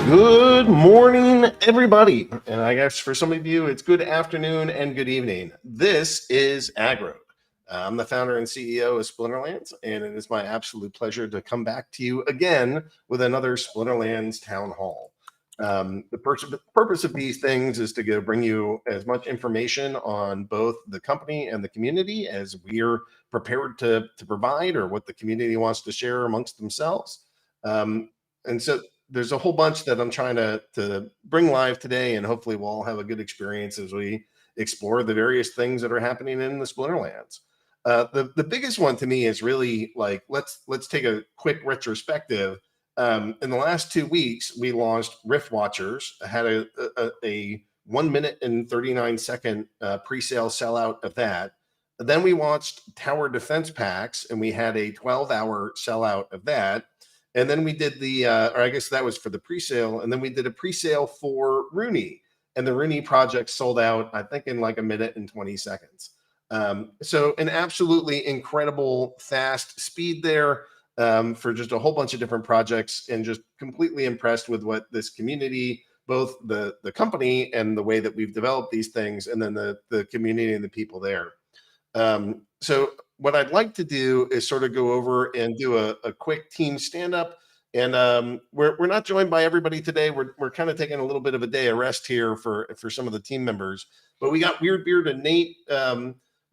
Good morning, everybody. And I guess for some of you, it's good afternoon and good evening. This is Agro. I'm the founder and CEO of Splinterlands, and it is my absolute pleasure to come back to you again with another Splinterlands Town Hall. The purpose of these things is to bring you as much information on both the company and the community as we're prepared to provide, or what the community wants to share amongst themselves. And so there's a whole bunch that I'm trying to bring live today, and hopefully we'll all have a good experience as we explore the various things that are happening in the Splinterlands. The biggest one to me is really like, let's take a quick retrospective. In the last 2 weeks, we launched Rift Watchers, had a 1 minute and 39-second pre-sale sellout of that. Then we launched Tower Defense Packs, and we had a 12-hour sellout of that. And then we did or I guess that was for the pre-sale. And then we did a pre-sale for Rooney. And the Rooney project sold out, I think, in like 1 minute and 20 seconds. So an absolutely incredible fast speed there for just a whole bunch of different projects, and just completely impressed with what this community, both the company and the way that we've developed these things, and then the community and the people there. So what I'd like to do is sort of go over and do a quick team stand-up. And we're not joined by everybody today. We're kind of taking a little bit of a day of rest here for some of the team members. But we got WeirdBeard and Nate.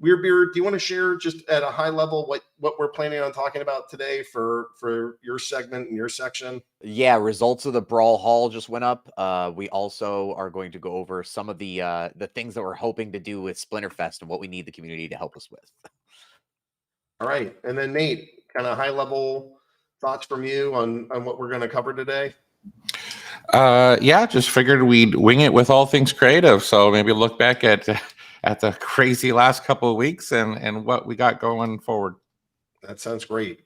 WeirdBeard, do you want to share just at a high level what we're planning on talking about today for your segment and your section? Yeah, results of the Brawl Hall just went up. We also are going to go over some of the things that we're hoping to do with Splinterfest and what we need the community to help us with. All right. And then Nate, kind of high level thoughts from you on what we're going to cover today? Yeah, just figured we'd wing it with all things creative. So maybe look back at the crazy last couple of weeks and what we got going forward. That sounds great.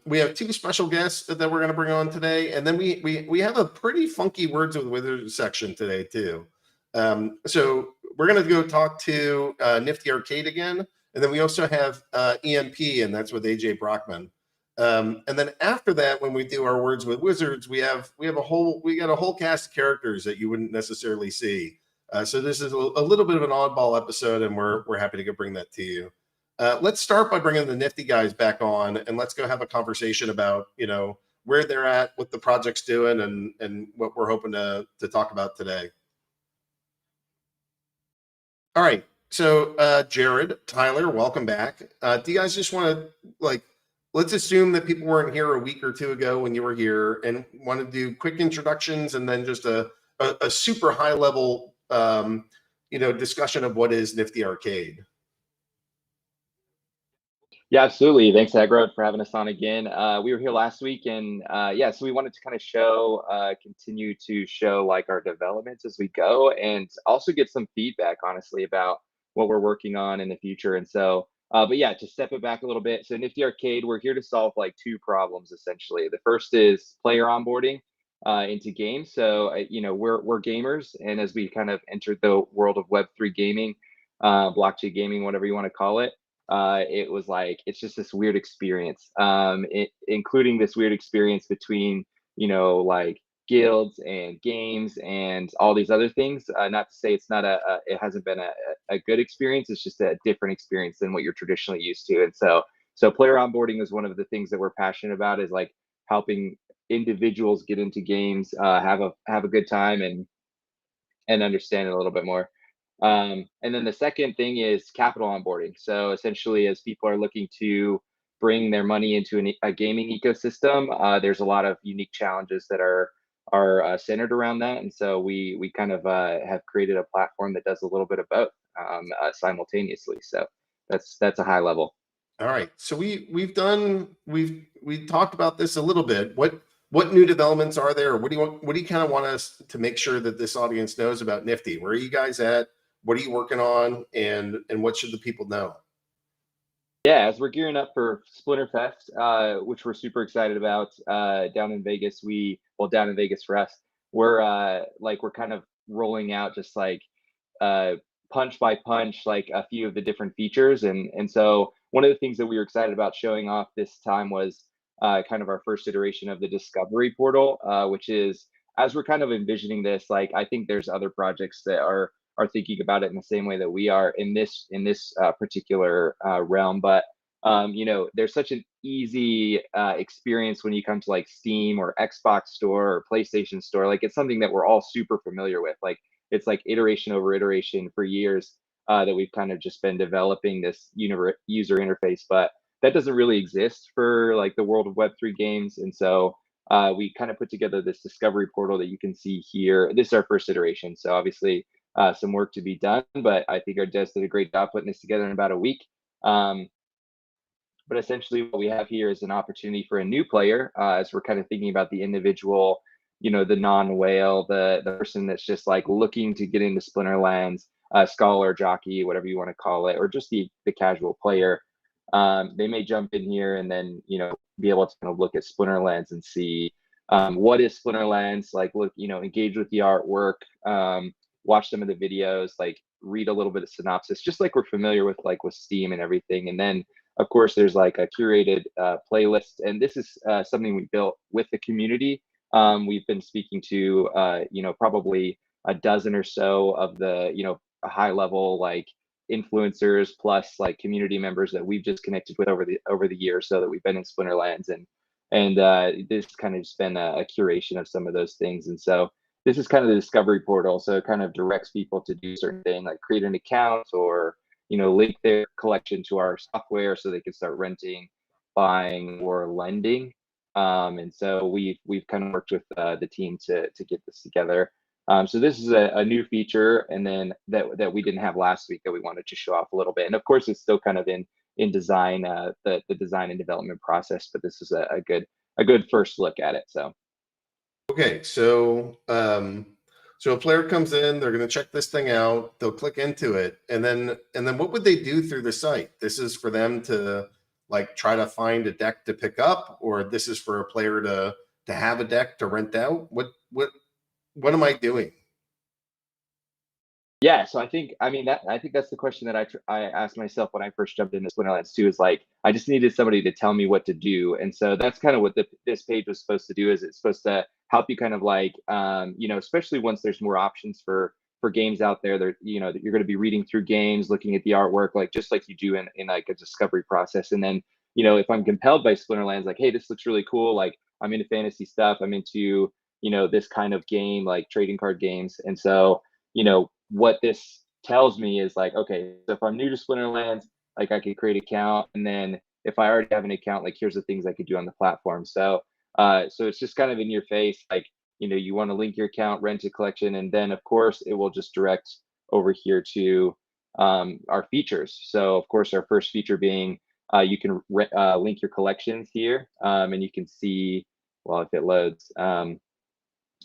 We have two special guests that we're going to bring on today, and then we have a pretty funky Words with Wizards section today too. So we're going to go talk to Nifty Arcade again, and then we also have EMP, and that's with AJ Brockman. And then after that, when we do our Words with Wizards, we got a whole cast of characters that you wouldn't necessarily see. So this is a little bit of an oddball episode, and we're happy to go bring that to you. Let's start by bringing the Nifty guys back on, and let's go have a conversation about where they're at, what the project's doing, and what we're hoping to talk about today. All right. So Jared, Tyler, welcome back. Do you guys just want to let's assume that people weren't here a week or two ago when you were here, and want to do quick introductions, and then just a super high level discussion of what is Nifty Arcade. Yeah, absolutely. Thanks, Agro, for having us on again. We were here last week, and so we wanted to kind of continue to show like our developments as we go, and also get some feedback, honestly, about what we're working on in the future. And so, but yeah, to step it back a little bit. So Nifty Arcade, we're here to solve like two problems, essentially. The first is player onboarding into games. So, we're gamers, and as we kind of entered the world of Web3 gaming, blockchain gaming, whatever you want to call it, it was like, it's just this weird experience, including this weird experience between, like guilds and games and all these other things. Not to say it's not it hasn't been a good experience. It's just a different experience than what you're traditionally used to. And so player onboarding is one of the things that we're passionate about, is like helping individuals get into games, have a good time, and understand it a little bit more. And then the second thing is capital onboarding. So essentially, as people are looking to bring their money into a gaming ecosystem, there's a lot of unique challenges that are centered around that. And so we kind of have created a platform that does a little bit of both simultaneously. So that's a high level. All right. So we talked about this a little bit. What new developments are there? What do you kind of want us to make sure that this audience knows about Nifty? Where are you guys at? What are you working on, and what should the people know? Yeah, as we're gearing up for Splinterfest, which we're super excited about, down in Vegas, down in Vegas for us, we're kind of rolling out just like punch by punch, like a few of the different features. And so one of the things that we were excited about showing off this time was kind of our first iteration of the Discovery portal, which is as we're kind of envisioning this, like I think there's other projects that are thinking about it in the same way that we are in this particular realm. But you know, there's such an easy experience when you come to like Steam or Xbox Store or PlayStation Store. Like it's something that we're all super familiar with. Like it's like iteration over iteration for years that we've kind of just been developing this user interface, but that doesn't really exist for like the world of Web3 games. And so we kind of put together this discovery portal that you can see here. This is our first iteration, so obviously some work to be done, but I think our devs did a great job putting this together in about a week. But essentially what we have here is an opportunity for a new player as we're kind of thinking about the individual, you know, the non-whale, the person that's just like looking to get into Splinterlands, scholar, jockey, whatever you want to call it, or just the casual player. They may jump in here and then, you know, be able to kind of look at Splinterlands and see what is Splinterlands, like look, you know, engage with the artwork, watch some of the videos, like read a little bit of synopsis, just like we're familiar with like with Steam and everything. And then of course there's like a curated playlist, and this is something we built with the community. We've been speaking to you know, probably a dozen or so of the, you know, high level like influencers plus like community members that we've just connected with over the years, so that we've been in Splinterlands, and this kind of just been a curation of some of those things. And so this is kind of the discovery portal, so it kind of directs people to do certain things like create an account, or, you know, link their collection to our software so they can start renting, buying, or lending. And so we've kind of worked with the team to get this together. So this is a new feature, and then that we didn't have last week that we wanted to show off a little bit. And of course, it's still kind of in design, the design and development process, but this is a good first look at it. So. Okay, so so a player comes in, they're going to check this thing out, they'll click into it, and then what would they do through the site? This is for them to like try to find a deck to pick up, or this is for a player to have a deck to rent out? What am I doing? Yeah, so I think that's the question that I asked myself when I first jumped into Splinterlands 2, is like I just needed somebody to tell me what to do. And so that's kind of what this page was supposed to do, is it's supposed to help you kind of like you know, especially once there's more options for games out there, that, you know, that you're going to be reading through games, looking at the artwork, like just like you do in like a discovery process. And then, you know, if I'm compelled by Splinterlands, like, hey, this looks really cool, like I'm into fantasy stuff, I'm into, you know, this kind of game, like trading card games. And so, you know, what this tells me is like, okay, so if I'm new to Splinterlands, like I could create an account, and then if I already have an account, like here's the things I could do on the platform. So so it's just kind of in your face, like, you know, you want to link your account, rent a collection, and then of course it will just direct over here to our features. So of course our first feature being you can link your collections here, and you can see, well, if it loads,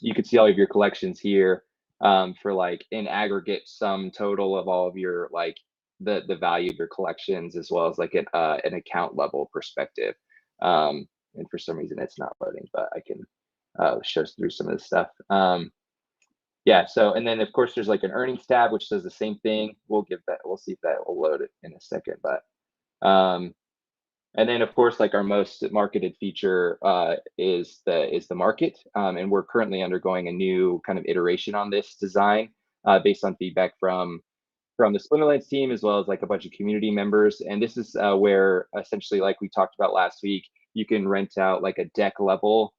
you can see all of your collections here for like in aggregate sum total of all of your like the value of your collections, as well as like an account level perspective. And for some reason it's not loading, but I can show through some of this stuff. Yeah, so, and then of course there's like an earnings tab which does the same thing. We'll see if that will load it in a second. But and then of course, like our most marketed feature is the market, and we're currently undergoing a new kind of iteration on this design based on feedback from the Splinterlands team, as well as like a bunch of community members. And this is where essentially, like we talked about last week, you can rent out like a deck level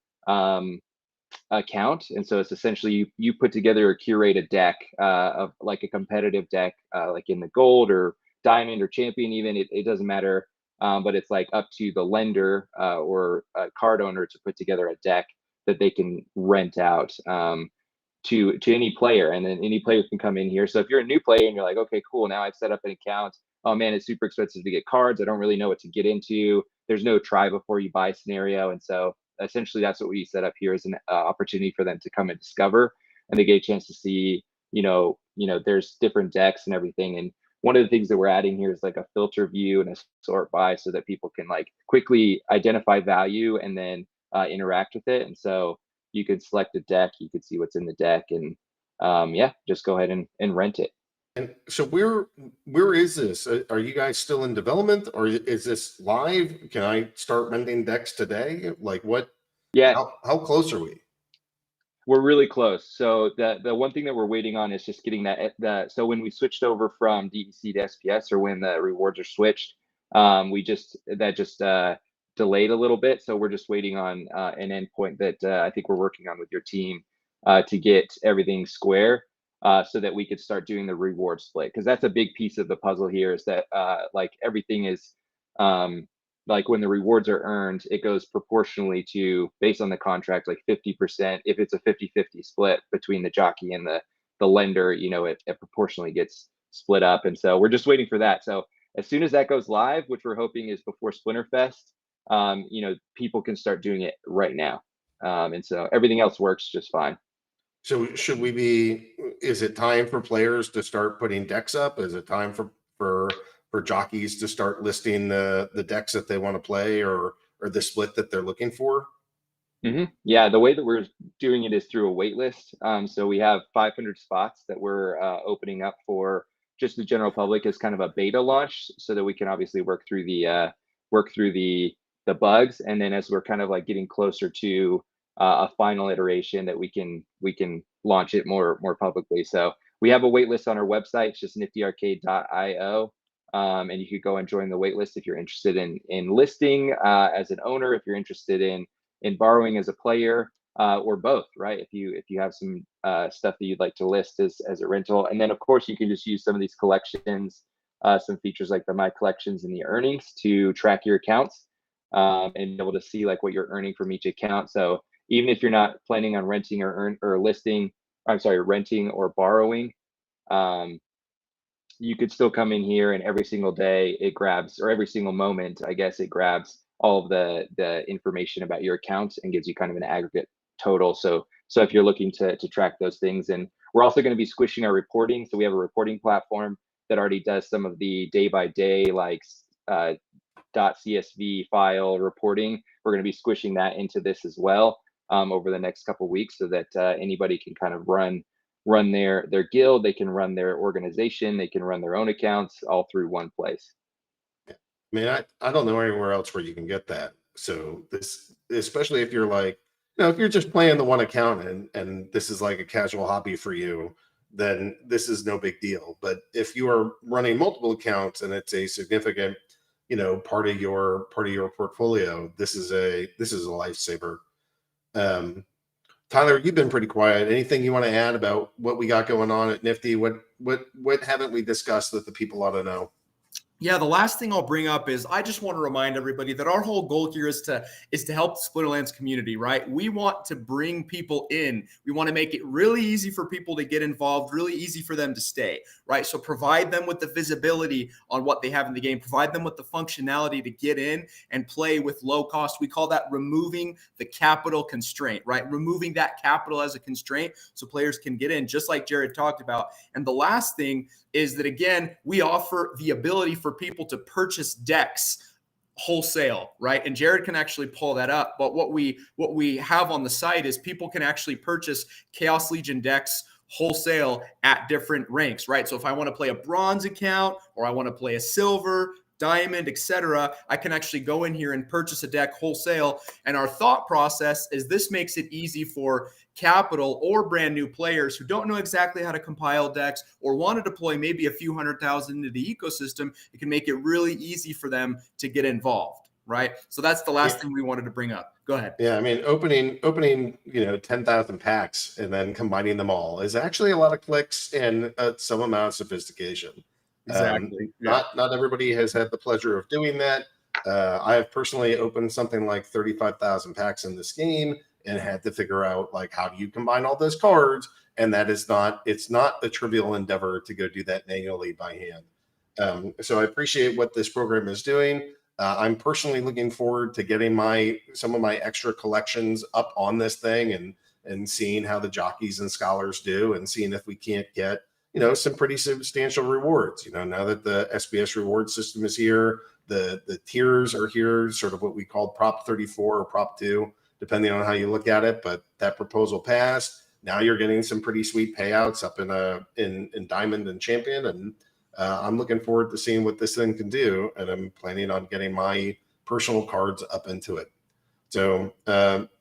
account. And so it's essentially you put together or curate a deck of like a competitive deck, like in the gold or diamond or champion, even it doesn't matter. But it's like up to the lender or a card owner to put together a deck that they can rent out to any player, and then any player can come in here. So if you're a new player and you're like, okay, cool, now I've set up an account. Oh man, it's super expensive to get cards. I don't really know what to get into. There's no try before you buy scenario. And so essentially that's what we set up here, is an opportunity for them to come and discover, and they get a chance to see, you know, there's different decks and everything. And one of the things that we're adding here is like a filter view and a sort by, so that people can like quickly identify value and then interact with it. And so you could select a deck, you could see what's in the deck, and yeah, just go ahead and rent it. And so where is this? Are you guys still in development, or is this live? Can I start renting decks today? Like what? Yeah. How close are we? We're really close. So the one thing that we're waiting on is just getting that. So when we switched over from DEC to SPS, or when the rewards are switched, that just delayed a little bit. So we're just waiting on an endpoint that I think we're working on with your team to get everything square, so that we could start doing the reward split. Because that's a big piece of the puzzle here, is that like everything is like when the rewards are earned, it goes proportionally to, based on the contract, like 50%. If it's a 50-50 split between the jockey and the lender, you know, it proportionally gets split up. And so we're just waiting for that. So as soon as that goes live, which we're hoping is before Splinterfest, you know, people can start doing it right now. And so everything else works just fine. So is it time for players to start putting decks up? Is it time for jockeys to start listing the decks that they want to play, or the split that they're looking for? Yeah, the way that we're doing it is through a wait list. So we have 500 spots that we're opening up for just the general public as kind of a beta launch, so that we can obviously work through the bugs, and then as we're kind of like getting closer to a final iteration, that we can launch it more publicly. So we have a wait list on our website. It's just niftyarcade.io. And you could go and join the wait list if you're interested in listing as an owner, if you're interested in borrowing as a player, or both, right? If you have some stuff that you'd like to list as a rental. And then of course you can just use some of these collections, some features like the My Collections and the earnings, to track your accounts, and be able to see like what you're earning from each account. So even if you're not planning on renting renting or borrowing, you could still come in here, and every single day it grabs, or every single moment, I guess, it grabs all of the information about your account and gives you kind of an aggregate total. So if you're looking to track those things. And we're also going to be squishing our reporting. So we have a reporting platform that already does some of the day by day, like .csv file reporting. We're going to be squishing that into this as well over the next couple of weeks, so that anybody can kind of run their guild, they can run their organization, they can run their own accounts, all through one place. I mean, I don't know anywhere else where you can get that. So this, especially if you're like, you know, if you're just playing the one account and this is like a casual hobby for you, then this is no big deal. But if you are running multiple accounts and it's a significant, you know, part of your portfolio, this is a lifesaver. Tyler, you've been pretty quiet. Anything you want to add about what we got going on at Nifty? What haven't we discussed that the people ought to know? Yeah, the last thing I'll bring up is I just want to remind everybody that our whole goal here is to help the Splinterlands community, right? We want to bring people in. We want to make it really easy for people to get involved, really easy for them to stay, right? So provide them with the visibility on what they have in the game, provide them with the functionality to get in and play with low cost. We call that removing the capital constraint, right? Removing that capital as a constraint so players can get in, just like Jared talked about. And the last thing is that, again, we offer the ability for people to purchase decks wholesale, right? And Jared can actually pull that up. But what we have on the site is people can actually purchase Chaos Legion decks wholesale at different ranks, right? So if I want to play a bronze account, or I want to play a silver, diamond, etc., I can actually go in here and purchase a deck wholesale. And our thought process is this makes it easy for capital or brand new players who don't know exactly how to compile decks, or want to deploy maybe a few 100,000 into the ecosystem. It can make it really easy for them to get involved, right? So that's the last thing we wanted to bring up. Go ahead. Yeah, I mean, opening 10,000 packs and then combining them all is actually a lot of clicks and some amount of sophistication. Exactly. Not everybody has had the pleasure of doing that. I have personally opened something like 35,000 packs in this game and had to figure out, like, how do you combine all those cards? And it's not a trivial endeavor to go do that manually by hand. So I appreciate what this program is doing. I'm personally looking forward to getting some of my extra collections up on this thing and seeing how the jockeys and scholars do, and seeing if we can't get, some pretty substantial rewards. Now that the SBS reward system is here, the tiers are here, sort of what we call Prop 34 or Prop 2, depending on how you look at it. But that proposal passed. Now you're getting some pretty sweet payouts up in Diamond and Champion, and I'm looking forward to seeing what this thing can do. And I'm planning on getting my personal cards up into it. So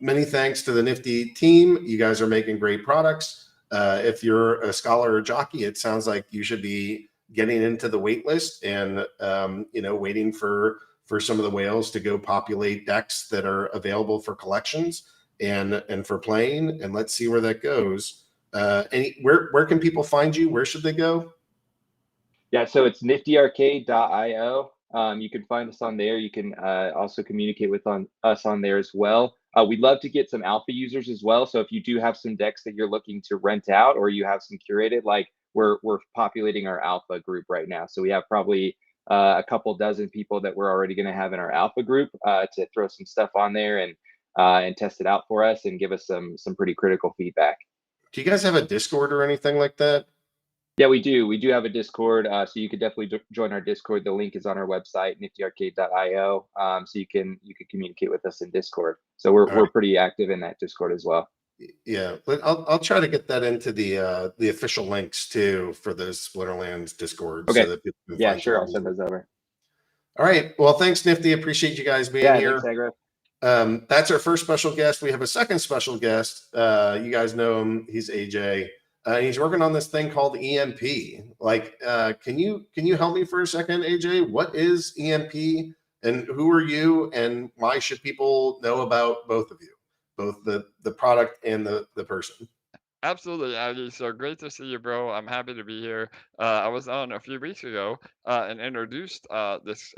many thanks to the NFTy team. You guys are making great products. If you're a scholar or jockey, it sounds like you should be getting into the wait list and waiting for some of the whales to go populate decks that are available for collections and for playing. And let's see where that goes. Where can people find you? Where should they go? Yeah, so it's niftyarcade.io. You can find us on there. You can also communicate with us on there as well. We'd love to get some alpha users as well. So if you do have some decks that you're looking to rent out, or you have some curated, like we're populating our alpha group right now. So we have probably a couple dozen people that we're already going to have in our alpha group to throw some stuff on there and test it out for us and give us some pretty critical feedback. Do you guys have a Discord or anything like that? Yeah, we do. We do have a Discord, so you could definitely join our Discord. The link is on our website, niftyarcade.io. So you can communicate with us in Discord. So we're pretty active in that Discord as well. Yeah, but I'll try to get that into the official links too for the Splinterlands Discord. Okay. So that people can Yeah, find sure. you. I'll send those over. All right. Well, thanks, Nifty. Appreciate you guys being here. Thanks, Agro. That's our first special guest. We have a second special guest. You guys know him. He's AJ. He's working on this thing called EMP. Like, can you help me for a second, AJ? What is EMP, and who are you, and why should people know about both of you, both the product and the person? Absolutely, Aggie. So great to see you, bro. I'm happy to be here. I was on a few weeks ago and introduced this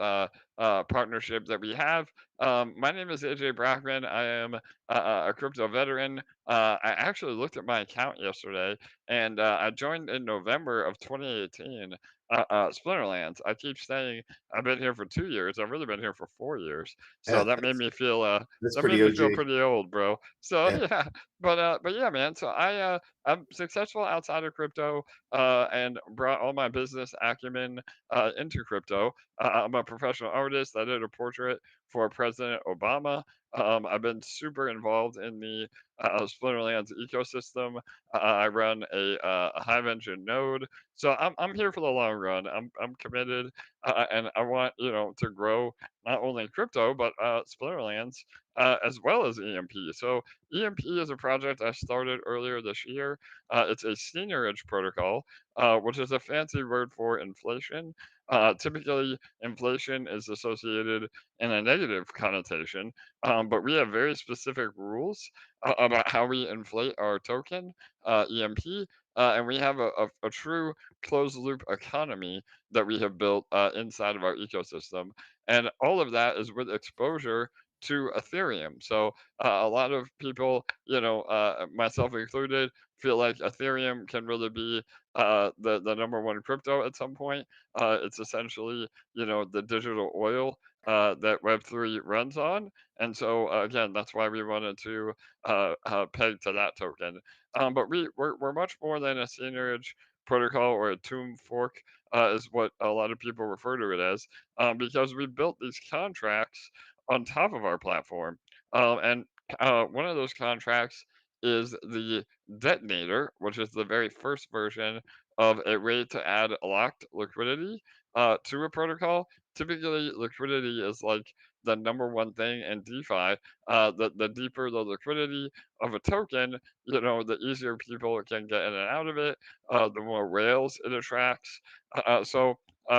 partnership that we have. My name is AJ Brockman. I am a crypto veteran. I actually looked at my account yesterday, and I joined in November of 2018. Splinterlands. I keep saying I've been here for 2 years. I've really been here for 4 years. So Yeah, that made me feel that's that pretty made me feel OG. pretty old, bro. So Yeah. yeah, but yeah, man. So I'm successful outside of crypto and brought all my business acumen into crypto. I'm a professional artist. I did a portrait for President Obama. I've been super involved in the Splinterlands ecosystem. I run a Hive Engine node, so I'm here for the long run. I'm committed, and I want to grow not only crypto but Splinterlands as well as EMP. So EMP is a project I started earlier this year. It's a seniorage protocol, which is a fancy word for inflation. Typically, inflation is associated in a negative connotation, but we have very specific rules about how we inflate our token, EMP, and we have a true closed loop economy that we have built inside of our ecosystem. And all of that is with exposure to Ethereum. So a lot of people, myself included, feel like Ethereum can really be the number one crypto at some point. It's essentially, the digital oil that Web3 runs on. And so, again, that's why we wanted to peg to that token. But we're much more than a seniorage protocol or a tomb fork, is what a lot of people refer to it as, because we built these contracts on top of our platform. And one of those contracts is the detonator, which is the very first version of a way to add locked liquidity to a protocol. Typically, liquidity is like the number one thing in DeFi. The deeper the liquidity of a token, the easier people can get in and out of it, the more whales it attracts.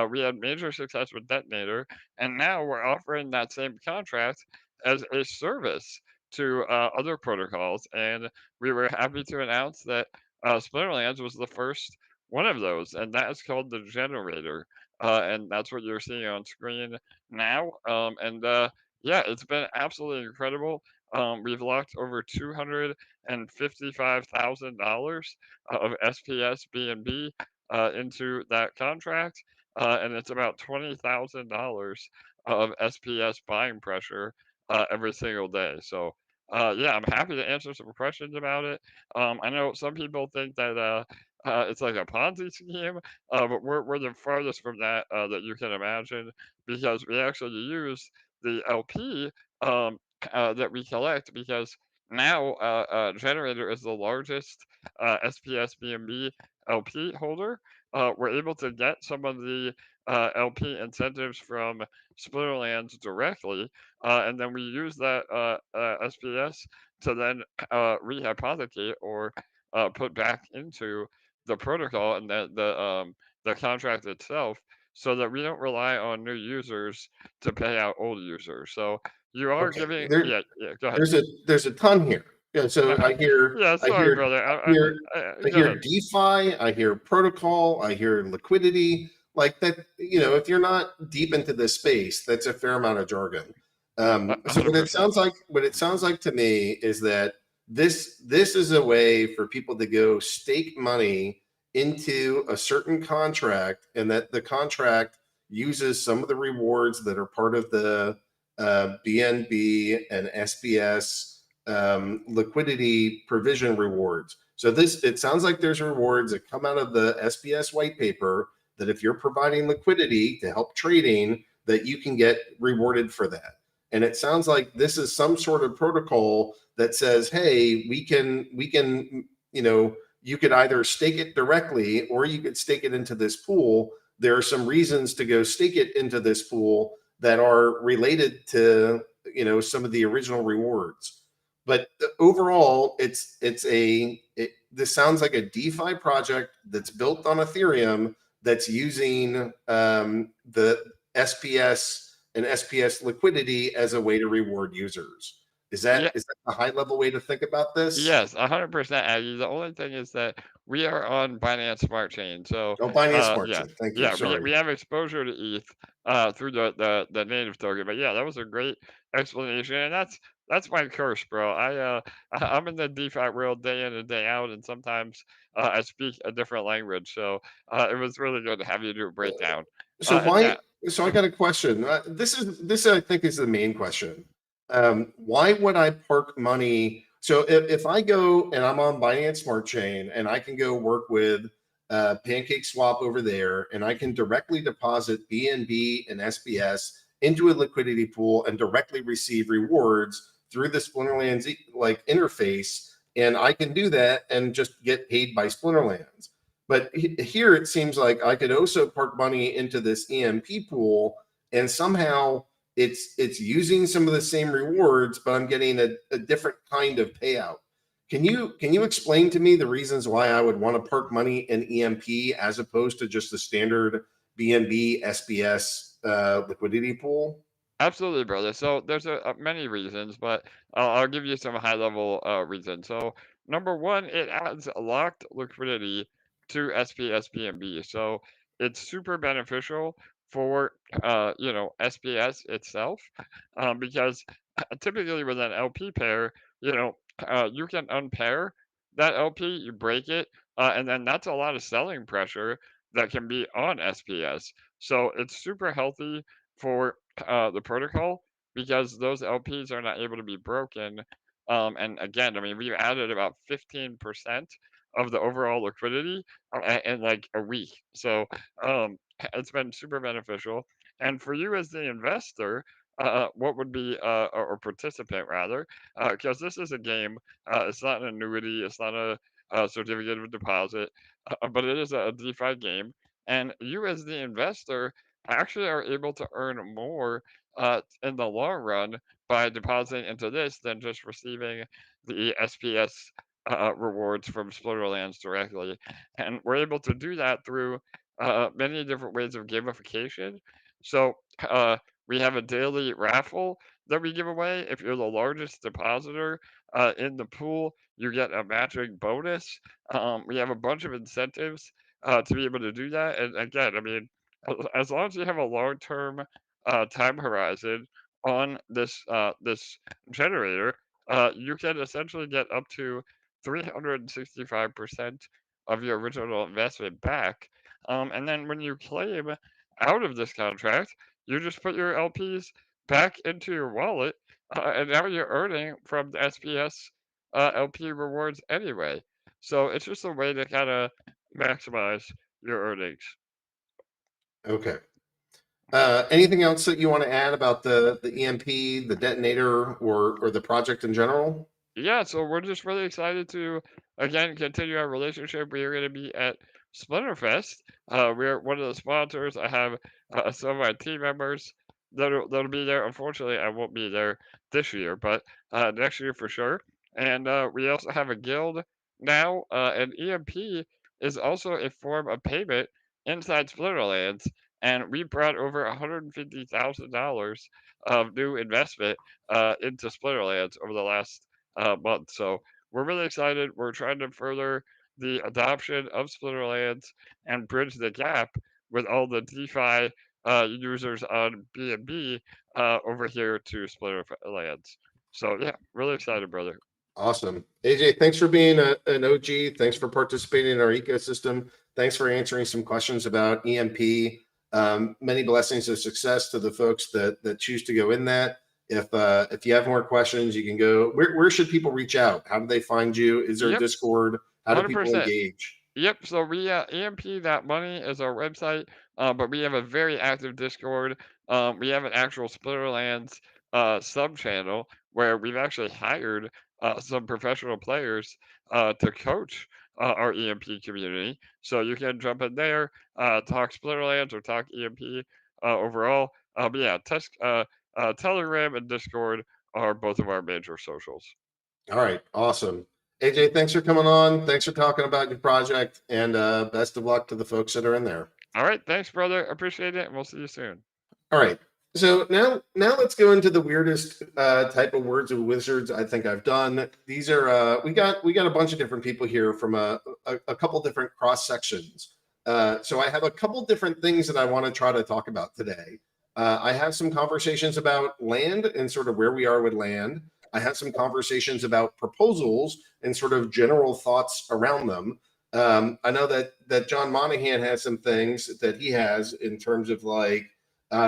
We had major success with Detonator, and now we're offering that same contract as a service to other protocols. And we were happy to announce that Splinterlands was the first one of those, and that is called the generator. And that's what you're seeing on screen now. Yeah, it's been absolutely incredible. We've locked over $255,000 of SPS BNB into that contract, and it's about $20,000 of SPS buying pressure every single day. So, yeah, I'm happy to answer some questions about it. I know some people think that it's like a Ponzi scheme, but we're the farthest from that that you can imagine, because we actually use the LP that we collect, because now Generator is the largest SPS BNB LP holder. We're able to get some of the LP incentives from Splinterlands directly, and then we use that SPS to then rehypothecate or put back into the protocol and the contract itself, so that we don't rely on new users to pay out old users. So you are Okay, giving, there, yeah, go ahead. there's a ton here. Yeah, so Yeah, I sorry, hear brother. hear I Go hear ahead. DeFi, I hear protocol, I hear liquidity. Like that, if you're not deep into this space, that's a fair amount of jargon. So what it 100%. sounds like to me is that this is a way for people to go stake money into a certain contract, and that the contract uses some of the rewards that are part of the BNB and SBS liquidity provision rewards. So it sounds like there's rewards that come out of the SBS white paper, that if you're providing liquidity to help trading, that you can get rewarded for that. And it sounds like this is some sort of protocol that says, hey, we can, you could either stake it directly or you could stake it into this pool. There are some reasons to go stake it into this pool that are related to, some of the original rewards. But overall, this sounds like a DeFi project that's built on Ethereum, that's using the SPS and SPS liquidity as a way to reward users. Is Yeah. that a high level way to think about this? Yes, 100%, Aggie. The only thing is that we are on Binance Smart Chain, so Oh, Binance Smart yeah, Chain. Thank you. yeah, we Sorry. have exposure to ETH through the native token. But yeah, that was a great explanation, and that's my curse, bro. I'm in the DeFi world day in and day out, and sometimes I speak a different language. So it was really good to have you do a breakdown. So And yeah, So I got a question. This I think is the main question. Why would I park money? So if I go and I'm on Binance Smart Chain and I can go work with Pancake Swap over there, and I can directly deposit BNB and SBS into a liquidity pool and directly receive rewards through the Splinterlands interface, and I can do that and just get paid by Splinterlands. But here it seems like I could also park money into this EMP pool, and somehow it's using some of the same rewards, but I'm getting a different kind of payout. Can you explain to me the reasons why I would want to park money in EMP as opposed to just the standard BNB SBS liquidity pool? absolutely, brother. So there's many reasons, but I'll give you some high level reasons. So number one, it adds locked liquidity to SPSBNB. So it's super beneficial for SPS itself, because typically with an LP pair, you can unpair that LP, you break it, and then that's a lot of selling pressure that can be on SPS. So it's super healthy for the protocol, because those LPs are not able to be broken. And again, I mean, we've added about 15% of the overall liquidity in like a week. So it's been super beneficial. And for you as the investor, what would be, or participant rather, because this is a game, it's not an annuity, it's not a certificate of deposit, but it is a DeFi game. And you as the investor actually are able to earn more in the long run by depositing into this than just receiving the SPS rewards from Splinterlands directly. And we're able to do that through many different ways of gamification. So we have a daily raffle that we give away. If you're the largest depositor in the pool, you get a matching bonus. We have a bunch of incentives to be able to do that. And again, I mean, as long as you have a long-term time horizon on this generator, you can essentially get up to 365% of your original investment back. And then when you claim out of this contract, you just put your LPs back into your wallet, and now you're earning from the SPS LP rewards anyway. So it's just a way to kind of maximize your earnings. Okay. Anything else that you want to add about the EMP, the detonator, or the project in general? Yeah, so we're just really excited to again continue our relationship. We are going to be at Splinterfest. We're one of the sponsors. I have some of my team members that'll be there. Unfortunately, I won't be there this year, but next year for sure. And we also have a guild now, and EMP is also a form of payment inside Splinterlands, and we brought over $150,000 of new investment into Splinterlands over the last month. So we're really excited. We're trying to further the adoption of Splinterlands and bridge the gap with all the DeFi users on BNB over here to Splinterlands. So yeah, really excited, brother. Awesome. AJ, thanks for being an OG. Thanks for participating in our ecosystem. Thanks for answering some questions about EMP. Many blessings of success to the folks that choose to go in that. If you have more questions, you can go. Where should people reach out? How do they find you? Is there a Yep, Discord? How do people 100%. engage? Yep. So we EMP.money is our website, but we have a very active Discord. We have an actual Splinterlands sub channel where we've actually hired some professional players to coach our EMP community. So you can jump in there, talk Splinterlands or talk EMP overall. But yeah, Telegram and Discord are both of our major socials. All right. Awesome. AJ, thanks for coming on. Thanks for talking about your project, and best of luck to the folks that are in there. All right. Thanks, brother. Appreciate it. And we'll see you soon. All right. So now let's go into the weirdest type of words of wizards I think I've done. These are we got a bunch of different people here from a couple different cross sections. So I have a couple different things that I want to try to talk about today. I have some conversations about land and sort of where we are with land. I have some conversations about proposals and sort of general thoughts around them. I know that John Monahan has some things that he has in terms of like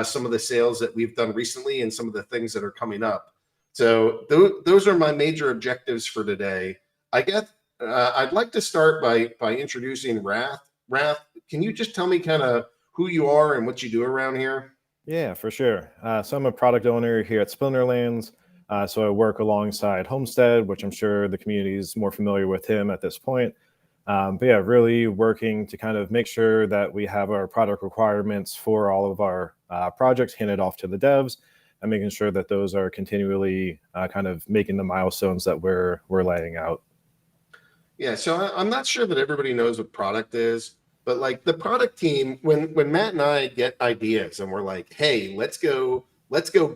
some of the sales that we've done recently and some of the things that are coming up. So those are my major objectives for today. I guess I'd like to start by introducing Wrath. Wrath, can you just tell me kind of who you are and what you do around here? Yeah, for sure. So I'm a product owner here at Splinterlands. So I work alongside Homestead, which I'm sure the community is more familiar with him at this point. But yeah, really working to kind of make sure that we have our product requirements for all of our projects handed off to the devs, and making sure that those are continually kind of making the milestones that we're laying out. Yeah, so I'm not sure that everybody knows what product is, but like the product team, when Matt and I get ideas and we're like, hey, let's go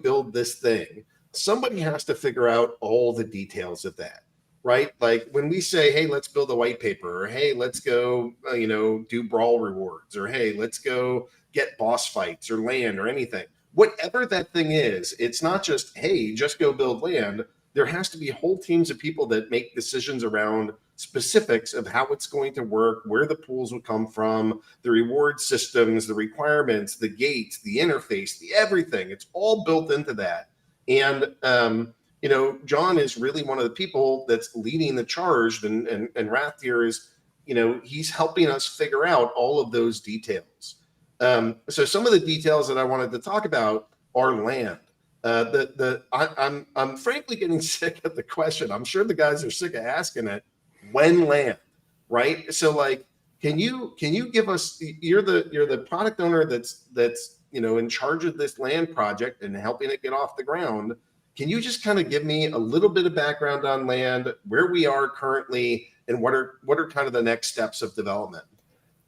build this thing, somebody has to figure out all the details of that. Right? Like when we say, hey, let's build a white paper, or hey, let's go, do brawl rewards, or hey, let's go get boss fights or land or anything. Whatever that thing is, it's not just, hey, just go build land. There has to be whole teams of people that make decisions around specifics of how it's going to work, where the pools will come from, the reward systems, the requirements, the gates, the interface, the everything. It's all built into that. And, John is really one of the people that's leading the charge, and Wrath here is, he's helping us figure out all of those details. So some of the details that I wanted to talk about are land. I'm frankly getting sick of the question. I'm sure the guys are sick of asking it. When land, right? So like, can you give us? You're the product owner that's in charge of this land project and helping it get off the ground. Can you just kind of give me a little bit of background on land, where we are currently, and what are kind of the next steps of development?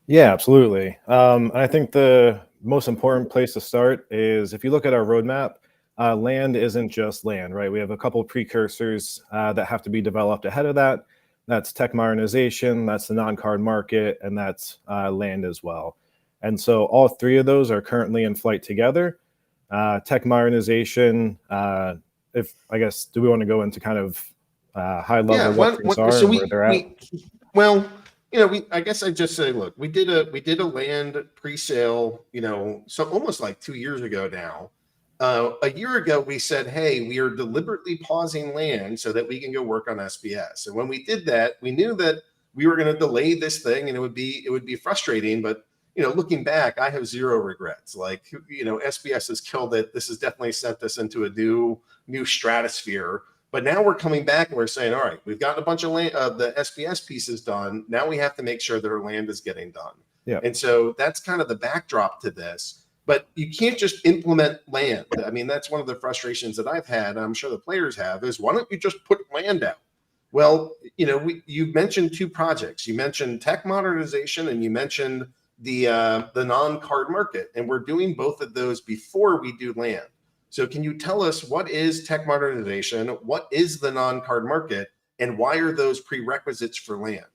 Yeah, absolutely. I think the most important place to start is if you look at our roadmap, land isn't just land, right? We have a couple precursors that have to be developed ahead of that. That's tech modernization, that's the non-card market, and that's land as well. And so all three of those are currently in flight together. Tech modernization, do we want to go into kind of high level what things are and where they're at? I guess I'd just say, look, we did a land pre-sale, so almost like 2 years ago now. A year ago, we said, hey, we are deliberately pausing land so that we can go work on SBS. And when we did that, we knew that we were going to delay this thing, and it would be frustrating. But looking back, I have zero regrets. Like SBS has killed it. This has definitely sent us into a new stratosphere. But now we're coming back and we're saying, all right, we've gotten a bunch of land, the SBS pieces done. Now we have to make sure that our land is getting done. Yeah. And so that's kind of the backdrop to this. but you can't just implement land. I mean, that's one of the frustrations that I've had, and I'm sure the players have, is why don't you just put land out? Well, you know, you mentioned 2 projects. You mentioned tech modernization, and you mentioned the non-card market, and we're doing both of those before we do land. So can you tell us what is tech modernization, what is the non-card market, and why are those prerequisites for land?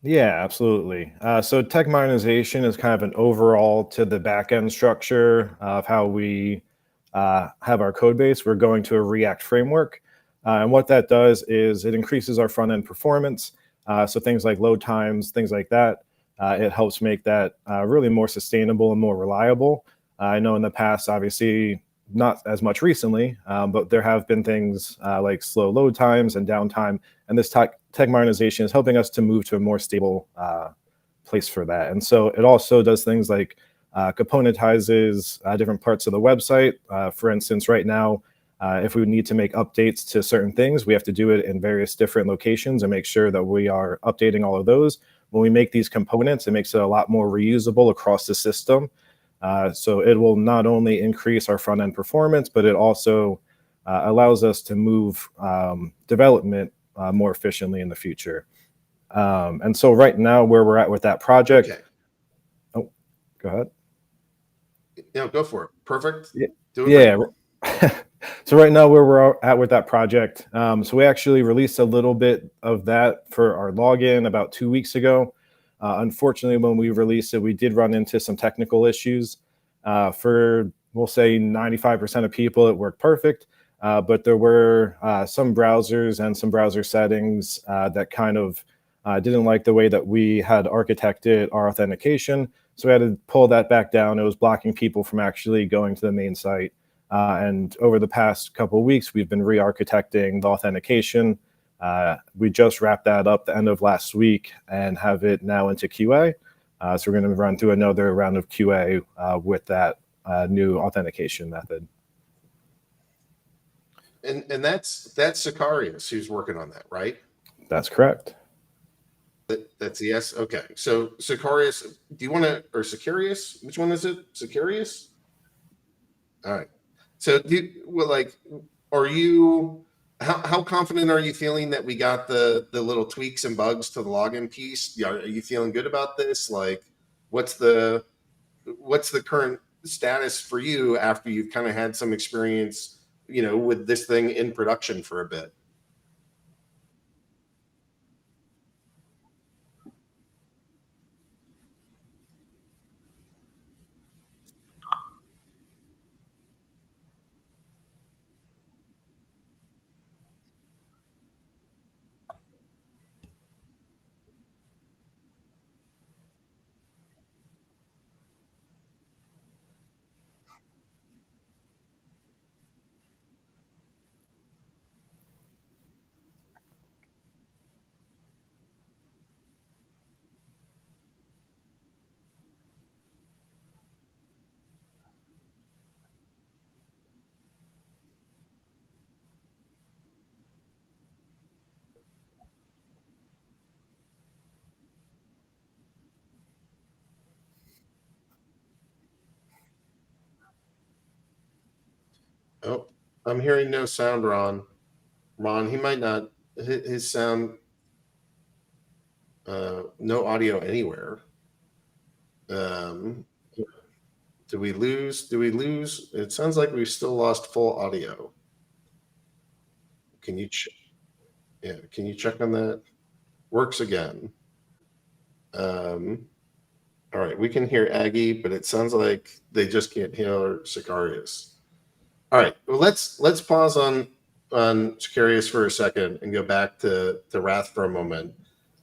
Yeah, absolutely. So tech modernization is kind of an overall to the backend structure of how we have our code base. We're going to a React framework. And what that does is it increases our front end performance. So things like load times, things like that. It helps make that really more sustainable and more reliable. I know in the past, obviously, not as much recently, but there have been things like slow load times and downtime. And this tech modernization is helping us to move to a more stable place for that. And so it also does things like componentizes different parts of the website. For instance, right now, if we need to make updates to certain things, we have to do it in various different locations and make sure that we are updating all of those. When we make these components, it makes it a lot more reusable across the system. So it will not only increase our front end performance, but it also allows us to move development more efficiently in the future. And so right now, where we're at with that project. Okay. Oh, go ahead. No, go for it. Perfect. Yeah. Do it. Yeah. So right now, where we're at with that project, so we actually released a little bit of that for our login about 2 weeks ago. Unfortunately, when we released it, we did run into some technical issues. For, we'll say, 95% of people, it worked perfect. But there were some browsers and some browser settings that kind of didn't like the way that we had architected our authentication. So we had to pull that back down. It was blocking people from actually going to the main site. And over the past couple of weeks, we've been re-architecting the authentication. We just wrapped that up the end of last week and have it now into QA. So we're going to run through another round of QA with that new authentication method. And that's Sicarius who's working on that, right? That's correct. That's yes. Okay. So Sicarius, do you want to, or Sicarius? Which one is it? Sicarius? All right. So are you, how confident are you feeling that we got the little tweaks and bugs to the login piece? Are you feeling good about this? Like, what's the current status for you after you've kind of had some experience, you know, with this thing in production for a bit? Oh, I'm hearing no sound, Ron. Ron, he might not, his sound, no audio anywhere. Do we lose? It sounds like we've still lost full audio. Can you can you check on that? Works again. All right, we can hear Aggie, but it sounds like they just can't hear Sicarius. All right, well, let's pause on Sicarius for a second and go back to Wrath for a moment.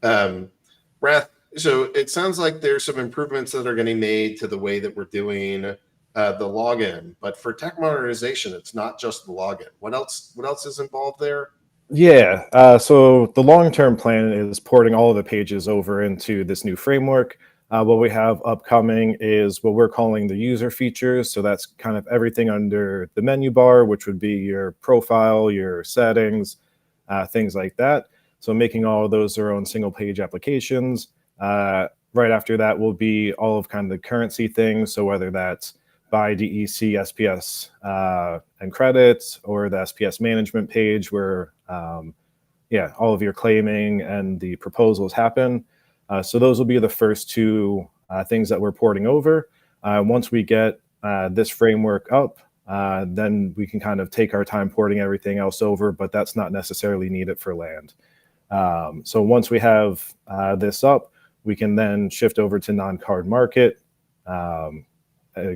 Wrath, so it sounds like there's some improvements that are getting made to the way that we're doing the login, but for tech modernization, it's not just the login. What else is involved there? Yeah, so the long-term plan is porting all of the pages over into this new framework. What we have upcoming is what we're calling the user features. So that's kind of everything under the menu bar, which would be your profile, your settings, things like that. So making all of those their own single page applications. right after that will be all of kind of the currency things. So whether that's buy DEC, SPS, and credits, or the SPS management page where, all of your claiming and the proposals happen. So those will be the first two things that we're porting over. Once we get this framework up, then we can kind of take our time porting everything else over, but that's not necessarily needed for land. So once we have this up, we can then shift over to non-card market,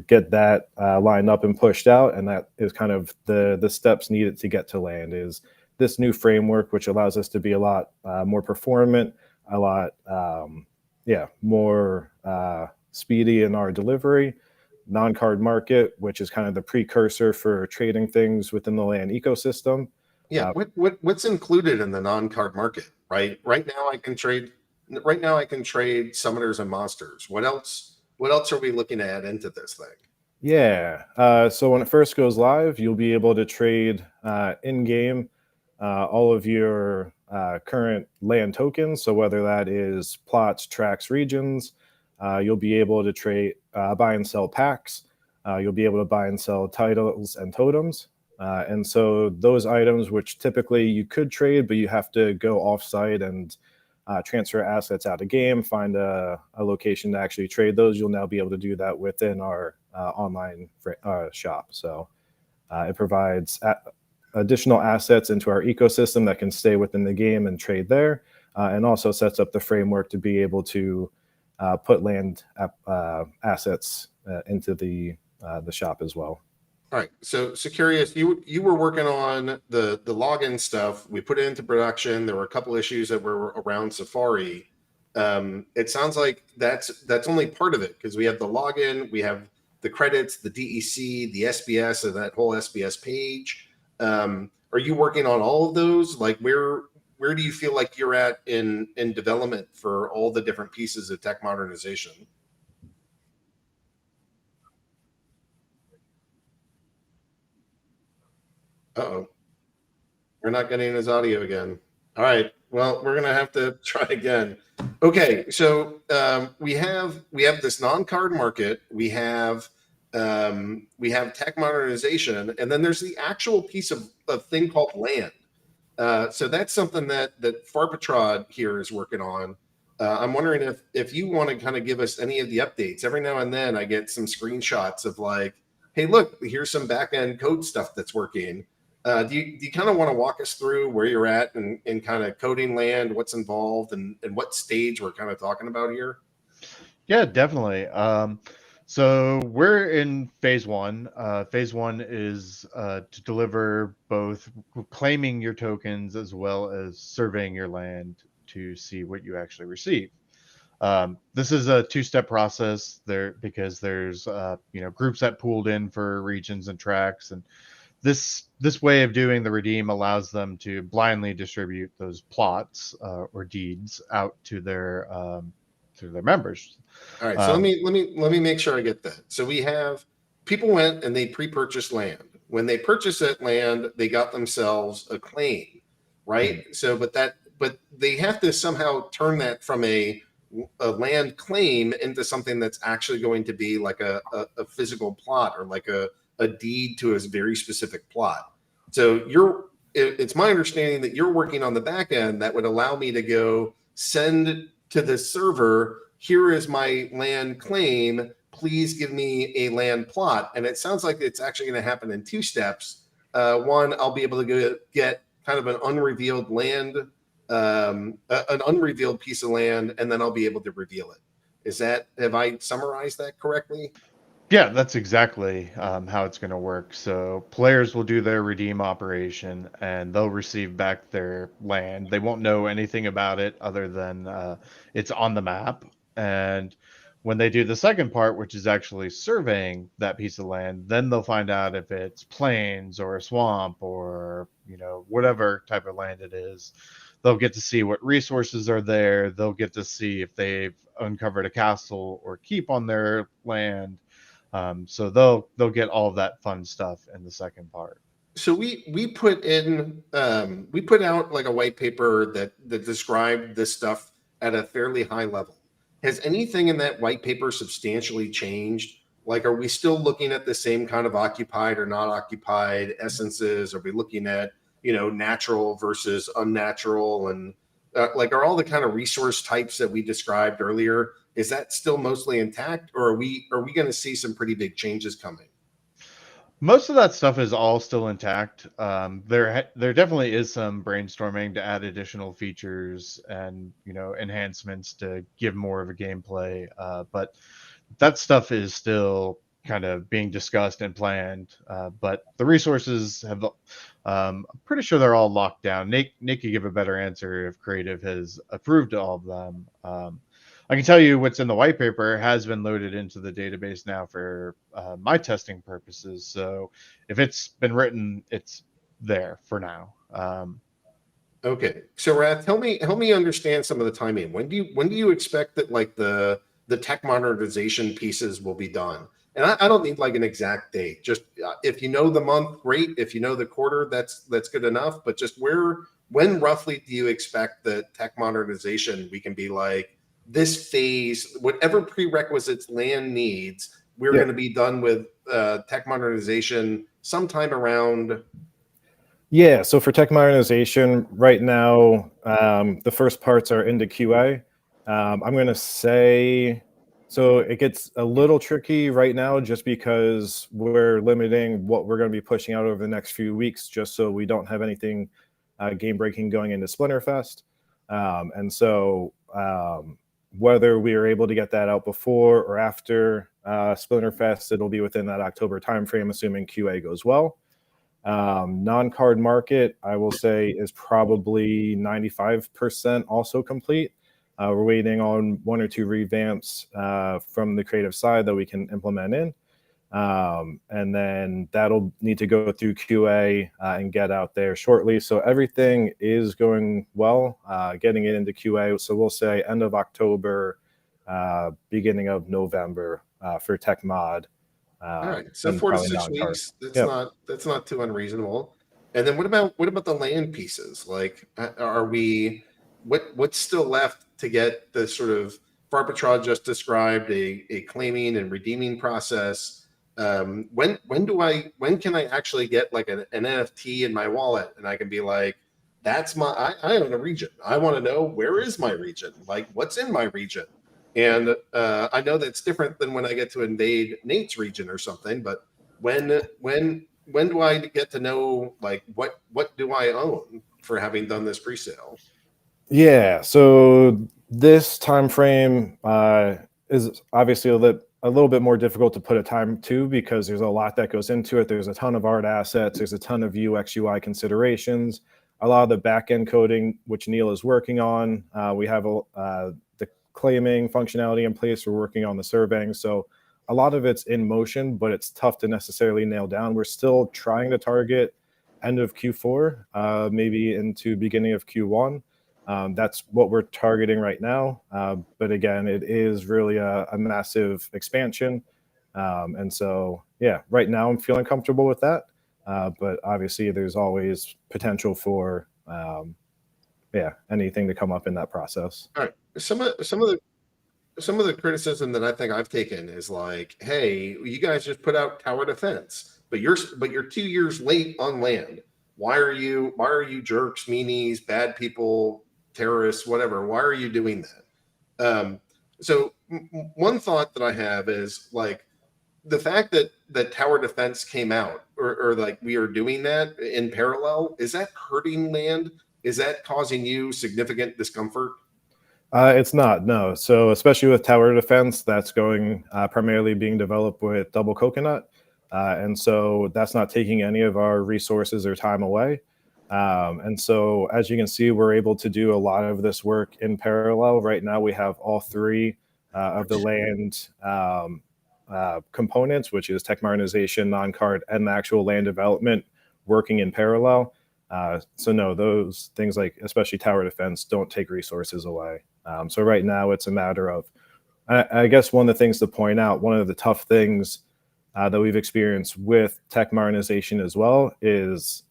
get that lined up and pushed out. And that is kind of the steps needed to get to land, is this new framework, which allows us to be a lot more performant, a lot more speedy in our delivery. Non-card market, which is kind of the precursor for trading things within the land ecosystem. Yeah, what's included in the non-card market? Right now I can trade summoners and monsters. What else are we looking to add into this thing? Yeah, so when it first goes live, you'll be able to trade in-game all of your current land tokens. So whether that is plots, tracks, regions, you'll be able to trade, buy and sell packs. You'll be able to buy and sell titles and totems. And so those items, which typically you could trade, but you have to go off-site and transfer assets out of game, find a location to actually trade those, you'll now be able to do that within our online shop. So it provides additional assets into our ecosystem that can stay within the game and trade there, and also sets up the framework to be able to put land assets into the shop as well. All right, so curious, you were working on the login stuff. We put it into production. There were a couple issues that were around Safari. It sounds like that's only part of it, because we have the login, we have the credits, the DEC, the SBS, and that whole SBS page. Are you working on all of those? Like, where do you feel like you're at in development for all the different pieces of tech modernization? Uh-oh. We're not getting his audio again. All right. Well, we're going to have to try again. Okay. So we have this non-card market. We have tech modernization, and then there's the actual piece of thing called land. So that's something that Farpetrad here is working on. I'm wondering if you want to kind of give us any of the updates. Every now and then I get some screenshots of like, hey, look, here's some back-end code stuff that's working. Do you kind of want to walk us through where you're at and kind of coding land, what's involved, and what stage we're kind of talking about here? Yeah, definitely. So we're in phase one. Phase one is to deliver both claiming your tokens as well as surveying your land to see what you actually receive. This is a two-step process there, because there's groups that pooled in for regions and tracks, and this way of doing the redeem allows them to blindly distribute those plots or deeds out to their members. All right, so let me make sure I get that. So we have people went and they pre-purchased land. When they purchased that land, they got themselves a claim, right? Mm-hmm. So, but they have to somehow turn that from a land claim into something that's actually going to be like a physical plot, or like a deed to a very specific plot. So it's my understanding that you're working on the back end that would allow me to go send to the server, here is my land claim, please give me a land plot. And it sounds like it's actually going to happen in two steps. One, I'll be able to get kind of an unrevealed land, an unrevealed piece of land, and then I'll be able to reveal it. Have I summarized that correctly? Yeah, that's exactly how it's going to work. So players will do their redeem operation, and they'll receive back their land. They won't know anything about it other than it's on the map. And when they do the second part, which is actually surveying that piece of land, then they'll find out if it's plains or a swamp or whatever type of land it is. They'll get to see what resources are there. They'll get to see if they've uncovered a castle or keep on their land. So they'll get all of that fun stuff in the second part. So we put out like a white paper that described this stuff at a fairly high level. has anything in that white paper substantially changed? Like, are we still looking at the same kind of occupied or not occupied essences? Are we looking at, natural versus unnatural? And like, are all the kind of resource types that we described earlier, is that still mostly intact, or are we going to see some pretty big changes coming? Most of that stuff is all still intact. There definitely is some brainstorming to add additional features and enhancements to give more of a gameplay. But that stuff is still kind of being discussed and planned. But the resources have, I'm pretty sure they're all locked down. Nick could give a better answer if creative has approved all of them. I can tell you what's in the white paper has been loaded into the database now for my testing purposes. So if it's been written, it's there for now. Okay, so Rath, help me understand some of the timing. When do you expect that like the tech modernization pieces will be done? And I don't need like an exact date. Just if you know the month, great. If you know the quarter, that's good enough. But just when roughly do you expect the tech modernization we can be like, this phase, whatever prerequisites land needs, we're going to be done with tech modernization sometime around? Yeah, so for tech modernization, right now, the first parts are into QA. I'm going to say, so it gets a little tricky right now just because we're limiting what we're going to be pushing out over the next few weeks, just so we don't have anything game-breaking going into Splinterfest. And so whether we are able to get that out before or after Splinterfest, it'll be within that October timeframe, assuming QA goes well. Non-card market, I will say, is probably 95% also complete. We're waiting on 1 or 2 revamps from the creative side that we can implement in. And then that'll need to go through QA and get out there shortly. So everything is going well, getting it into QA. So we'll say end of October, beginning of November for tech mod. All right, so 4 to 6 weeks. That's not too unreasonable. And then what about the land pieces? Like, what's still left to get the sort of Farpetrad just described a claiming and redeeming process? When can I actually get like an NFT in my wallet and I can be like, that's I own a region. I want to know, where is my region? Like, what's in my region? And I know that's different than when I get to invade Nate's region or something. But when do I get to know, like, what do I own for having done this pre-sale? Yeah, so this time frame is obviously a little bit more difficult to put a time to because there's a lot that goes into it. There's a ton of art assets. There's a ton of UX UI considerations. A lot of the back-end coding, which Neal is working on. We have the claiming functionality in place. We're working on the surveying. So a lot of it's in motion, but it's tough to necessarily nail down. We're still trying to target end of Q4, maybe into beginning of Q1. That's what we're targeting right now. But again, it is really a massive expansion. And so, yeah, right now I'm feeling comfortable with that. But obviously there's always potential for, anything to come up in that process. All right. Some of the criticism that I think I've taken is like, hey, you guys just put out tower defense, but you're 2 years late on land. Why are you jerks, meanies, bad people, terrorists, whatever? Why are you doing that? So one thought that I have is like the fact that tower defense came out or like we are doing that in parallel, is that hurting land? Is that causing you significant discomfort? It's not, no. So especially with tower defense, that's going primarily being developed with Double Coconut. And so that's not taking any of our resources or time away. And so as you can see, we're able to do a lot of this work in parallel. Right now, we have all 3 of the land components, which is tech modernization, non-card, and the actual land development working in parallel. So no, those things like especially tower defense don't take resources away. So right now it's a matter of, I guess one of the things to point out, one of the tough things that we've experienced with tech modernization as well is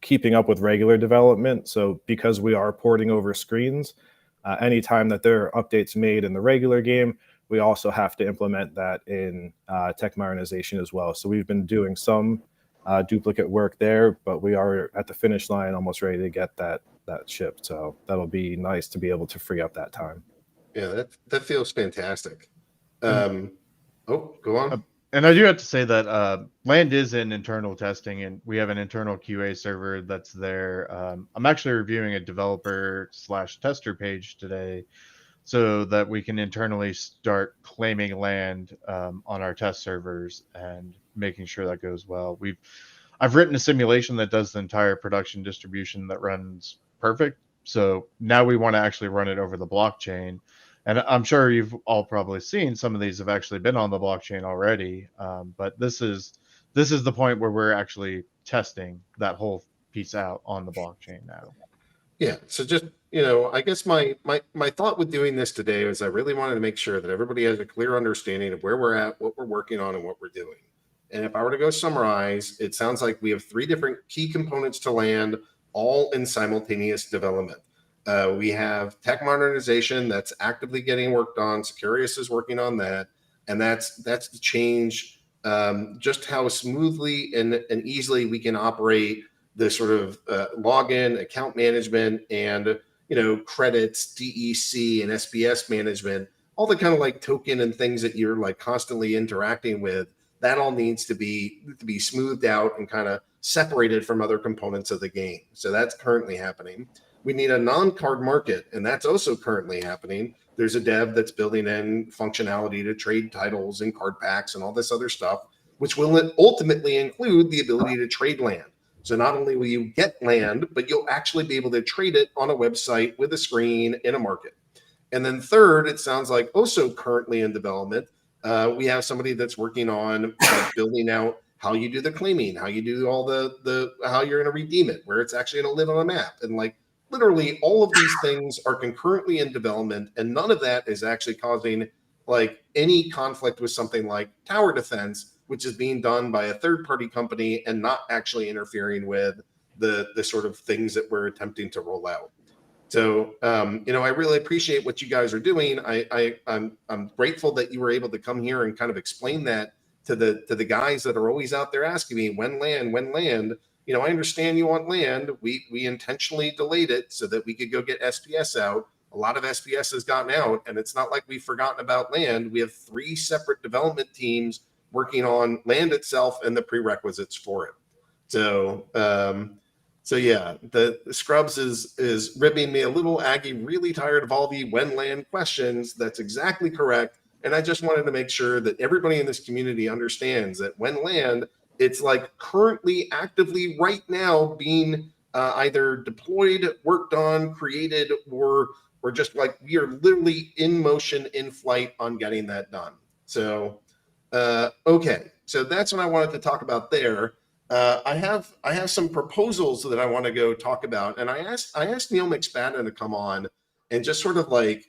keeping up with regular development. So because we are porting over screens, anytime that there are updates made in the regular game, we also have to implement that in tech modernization as well. So we've been doing some duplicate work there, but we are at the finish line, almost ready to get that shipped. So that'll be nice to be able to free up that time. Yeah, that feels fantastic. Oh, go on. And I do have to say that Land is in internal testing, and we have an internal QA server that's there. I'm actually reviewing a developer/tester page today so that we can internally start claiming land on our test servers and making sure that goes well. I've written a simulation that does the entire production distribution that runs perfect. So now we want to actually run it over the blockchain. And I'm sure you've all probably seen some of these have actually been on the blockchain already. But this is the point where we're actually testing that whole piece out on the blockchain now. Yeah. So just, I guess my thought with doing this today is I really wanted to make sure that everybody has a clear understanding of where we're at, what we're working on, and what we're doing. And if I were to go summarize, it sounds like we have 3 different key components to land, all in simultaneous development. We have tech modernization that's actively getting worked on. Securious is working on that. And that's to change just how smoothly and easily we can operate the sort of login, account management, and credits, DEC, and SBS management, all the kind of like token and things that you're like constantly interacting with. That all needs to be smoothed out and kind of separated from other components of the game. So that's currently happening. We need a non-card market, and that's also currently happening. There's a dev that's building in functionality to trade titles and card packs and all this other stuff, which will ultimately include the ability to trade land. So not only will you get land, but you'll actually be able to trade it on a website with a screen in a market. And then third, it sounds like also currently in development, we have somebody that's working on building out how you do the claiming, how you do all the how you're going to redeem it, where it's actually going to live on a map. And like literally all of these things are concurrently in development, and none of that is actually causing like any conflict with something like tower defense, which is being done by a third-party company and not actually interfering with the sort of things that we're attempting to roll out. So, I really appreciate what you guys are doing. I'm grateful that you were able to come here and kind of explain that to the guys that are always out there asking me when land. I understand you want land. We intentionally delayed it so that we could go get SPS out. A lot of SPS has gotten out, and it's not like we've forgotten about land. We have 3 separate development teams working on land itself and the prerequisites for it. So yeah, the Scrubs is ribbing me a little. Aggie, really tired of all the when land questions. That's exactly correct. And I just wanted to make sure that everybody in this community understands that when land, it's like currently actively right now being either deployed, worked on, created, or just like we are literally in motion, in flight on getting that done. So, okay. So that's what I wanted to talk about there. I have some proposals that I want to go talk about. And I asked Neal McSpadden to come on and just sort of like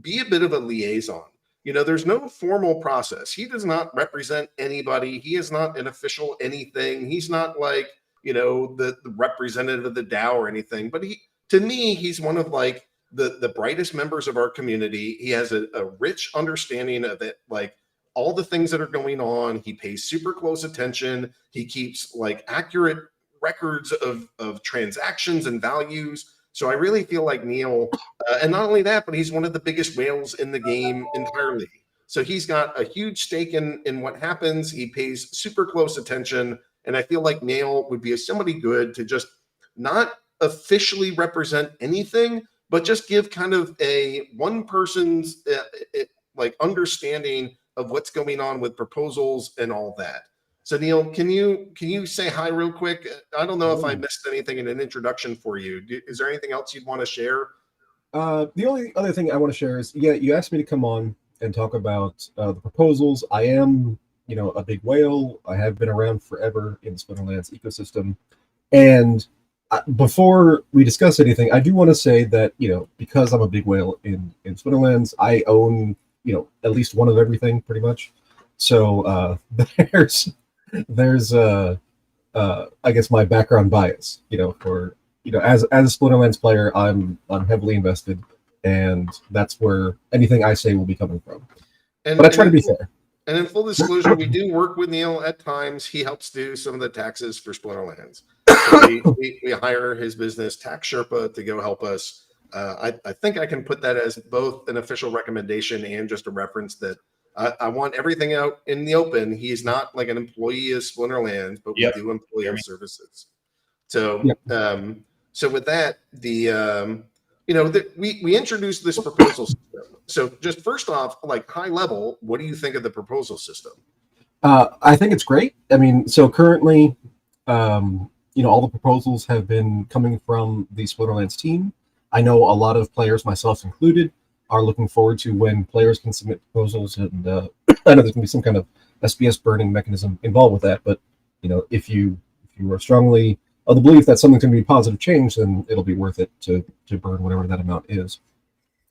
be a bit of a liaison. There's no formal process. He does not represent anybody. He is not an official anything. He's not like, the representative of the DAO or anything. But to me, he's one of like the brightest members of our community. He has a rich understanding of it, like all the things that are going on. He pays super close attention. He keeps like accurate records of transactions and values. So I really feel like Neal, and not only that, but he's one of the biggest whales in the game entirely. So he's got a huge stake in what happens. He pays super close attention. And I feel like Neal would be somebody good to just not officially represent anything, but just give kind of a one person's like understanding of what's going on with proposals and all that. So Neal, can you say hi real quick? I don't know if I missed anything in an introduction for you. Is there anything else you'd want to share? The only other thing I want to share is, you asked me to come on and talk about the proposals. I am, a big whale. I have been around forever in the Splinterlands ecosystem. And before we discuss anything, I do want to say that, because I'm a big whale in Splinterlands, I own, at least one of everything pretty much. So there's I guess my background bias, for as a Splinterlands player, I'm heavily invested and that's where anything I say will be coming from. And, But I try to be fair. And in full disclosure, we do work with Neal at times. He helps do some of the taxes for Splinterlands. So we hire his business tax Sherpa to go help us. I think I can put that as both an official recommendation and just a reference that I want everything out in the open. He's not like an employee of Splinterlands, but we do employ his services. So, so with that, we introduced this proposal system. So just first off, like high level, what do you think of the proposal system? I think it's great. I mean, so currently, all the proposals have been coming from the Splinterlands team. I know a lot of players, myself included, are looking forward to when players can submit proposals, and I know there's going to be some kind of SPS burning mechanism involved with that. But if you are strongly of the belief that something's going to be positive change, then it'll be worth it to burn whatever that amount is.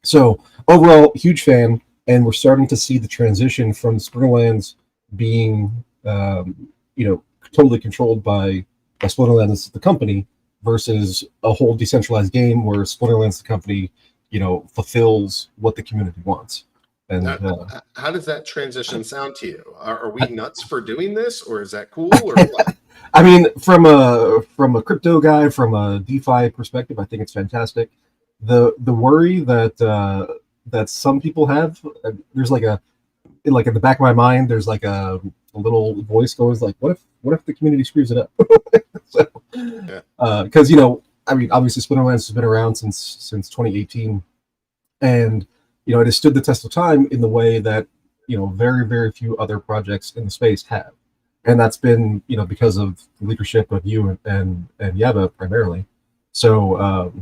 So overall, huge fan, and we're starting to see the transition from Splinterlands being, totally controlled by Splinterlands, the company, versus a whole decentralized game where Splinterlands, the company, fulfills what the community wants. And how does that transition sound to you? Are we nuts for doing this, or is that cool, or what? I mean, from a crypto guy, from a DeFi perspective, I think it's fantastic. The worry that some people have, there's like in the back of my mind, there's like a little voice goes like, what if the community screws it up? Because I mean, obviously Splinterlands has been around since 2018, and it has stood the test of time in the way that very, very few other projects in the space have, and that's been because of the leadership of you and Yaba primarily. So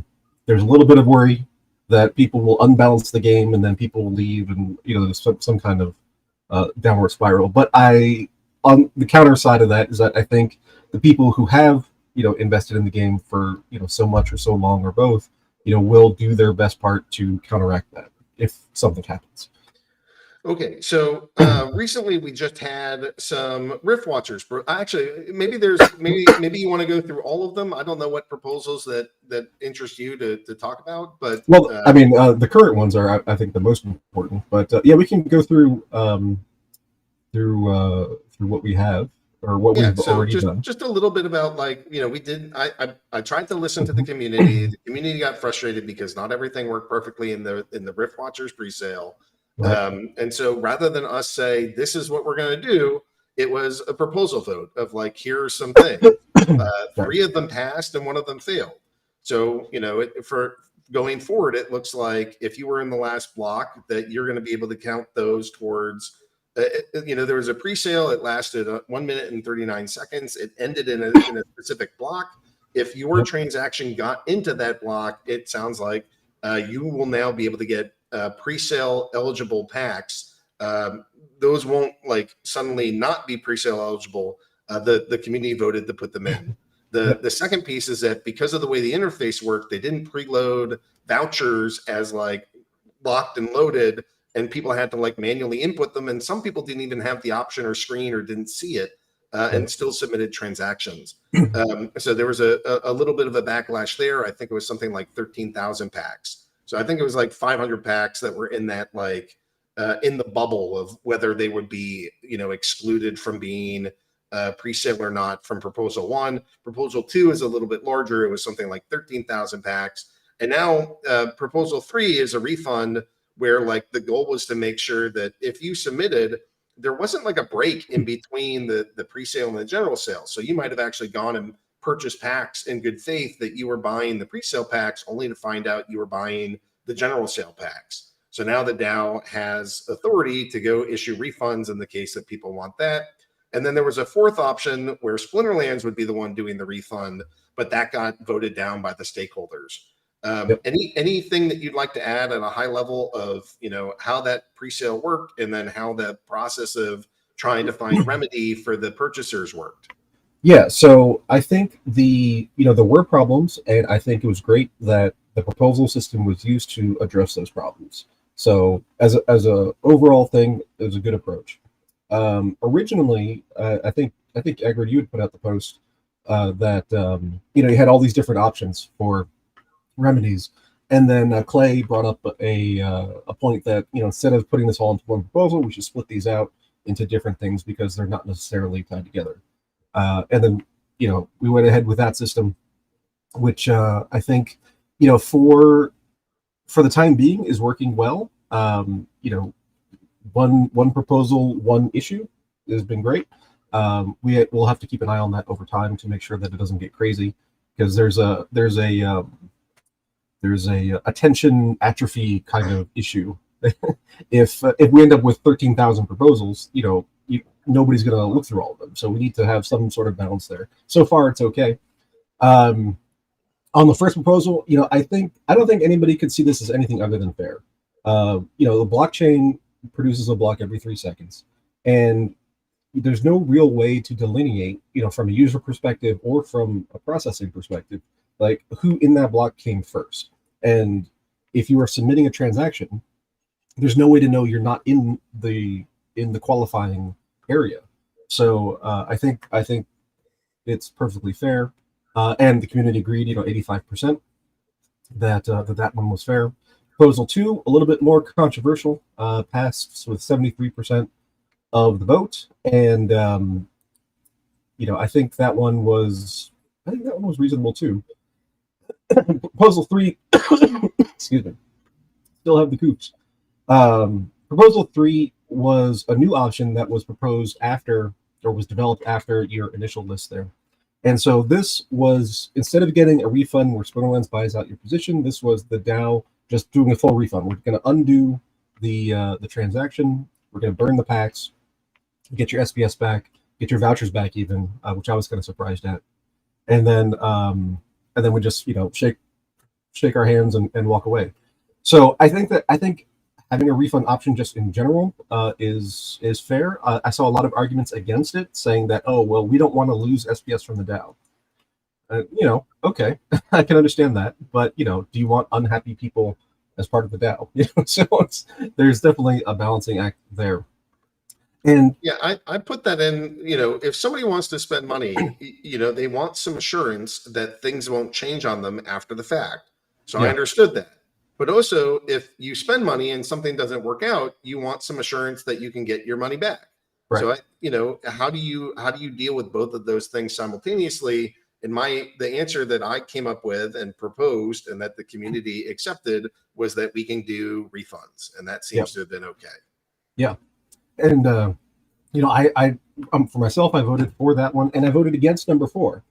there's a little bit of worry that people will unbalance the game, and then people will leave, and there's some kind of downward spiral. But on the counter side of that is that I think the people who have invested in the game for so much or so long, or both, will do their best part to counteract that if something happens. Okay, so recently we just had some Rift Watchers. Actually, maybe you want to go through all of them. I don't know what proposals that interest you to talk about, but I mean, the current ones are, I think, the most important. But we can go through what we have, or what we've already done. Just a little bit about, like, we did. I tried to listen to the community. The community got frustrated because not everything worked perfectly in the Rift Watchers presale. Right. And so rather than us say, this is what we're going to do, it was a proposal vote of like, here are some things. 3 of them passed and 1 of them failed. So, for going forward, it looks like if you were in the last block, that you're going to be able to count those towards, there was a pre-sale. It lasted 1 minute and 39 seconds. It ended in a specific block. If your transaction got into that block, it sounds like you will now be able to get pre-sale eligible packs. Those won't like suddenly not be pre-sale eligible. The community voted to put them in. The second piece is that because of the way the interface worked, they didn't preload vouchers as like locked and loaded, and people had to like manually input them. And some people didn't even have the option or screen, or didn't see it, and still submitted transactions. So there was a little bit of a backlash there. I think it was something like 13,000 packs. So I think it was like 500 packs that were in that, like, in the bubble of whether they would be, excluded from being pre-sale or not from Proposal 1. Proposal 2 is a little bit larger. It was something like 13,000 packs. And now Proposal 3 is a refund where, like, the goal was to make sure that if you submitted, there wasn't like a break in between the pre-sale and the general sale. So you might have actually gone and purchase packs in good faith that you were buying the pre-sale packs, only to find out you were buying the general sale packs. So now the DAO has authority to go issue refunds in the case that people want that. And then there was a fourth option where Splinterlands would be the one doing the refund, but that got voted down by the stakeholders. Anything that you'd like to add at a high level of how that pre-sale worked, and then how the process of trying to find remedy for the purchasers worked? Yeah, so I think there were problems, and I think it was great that the proposal system was used to address those problems. So as a overall thing, it was a good approach. Originally, I think Agrid, you had put out the post that you had all these different options for remedies, And then Clay brought up a point that, instead of putting this all into one proposal, we should split these out into different things because they're not necessarily tied together. And then, we went ahead with that system, which I think, for the time being is working well. One proposal, one issue has been great. We'll have to keep an eye on that over time to make sure that it doesn't get crazy, because there's a attention atrophy kind of issue. If we end up with 13,000 proposals, nobody's going to look through all of them. So we need to have some sort of balance there. So far, it's okay. On the first proposal, I don't think anybody could see this as anything other than fair. The blockchain produces a block every 3 seconds, and there's no real way to delineate, from a user perspective or from a processing perspective, like who in that block came first. And if you are submitting a transaction, there's no way to know you're not in the qualifying area. So I think it's perfectly fair, and the community agreed, 85%, that one was fair. Proposal 2, a little bit more controversial, passed with 73% of the vote, and I think that one was reasonable too. Proposal 3, excuse me, still have the coops. Proposal 3 was a new option that was proposed after, or was developed after, your initial list there. And so this was, instead of getting a refund where Splinterlands buys out your position, this was the DAO just doing a full refund. We're going to undo the transaction. We're going to burn the packs, get your SPS back, get your vouchers back even, which I was kind of surprised at. And then we just, shake our hands and walk away. So I think having a refund option just in general is fair. I saw a lot of arguments against it, saying that, oh, well, we don't want to lose SPS from the DAO. Okay, I can understand that, but do you want unhappy people as part of the DAO? So there's definitely a balancing act there. And yeah, I put that in. If somebody wants to spend money, they want some assurance that things won't change on them after the fact. So yeah. I understood that. But also, if you spend money and something doesn't work out, you want some assurance that you can get your money back. Right. So how do you deal with both of those things simultaneously? And the answer that I came up with and proposed, and that the community accepted, was that we can do refunds, and that seems to have been okay. Yeah, and I for myself, I voted for that one, and I voted against number 4,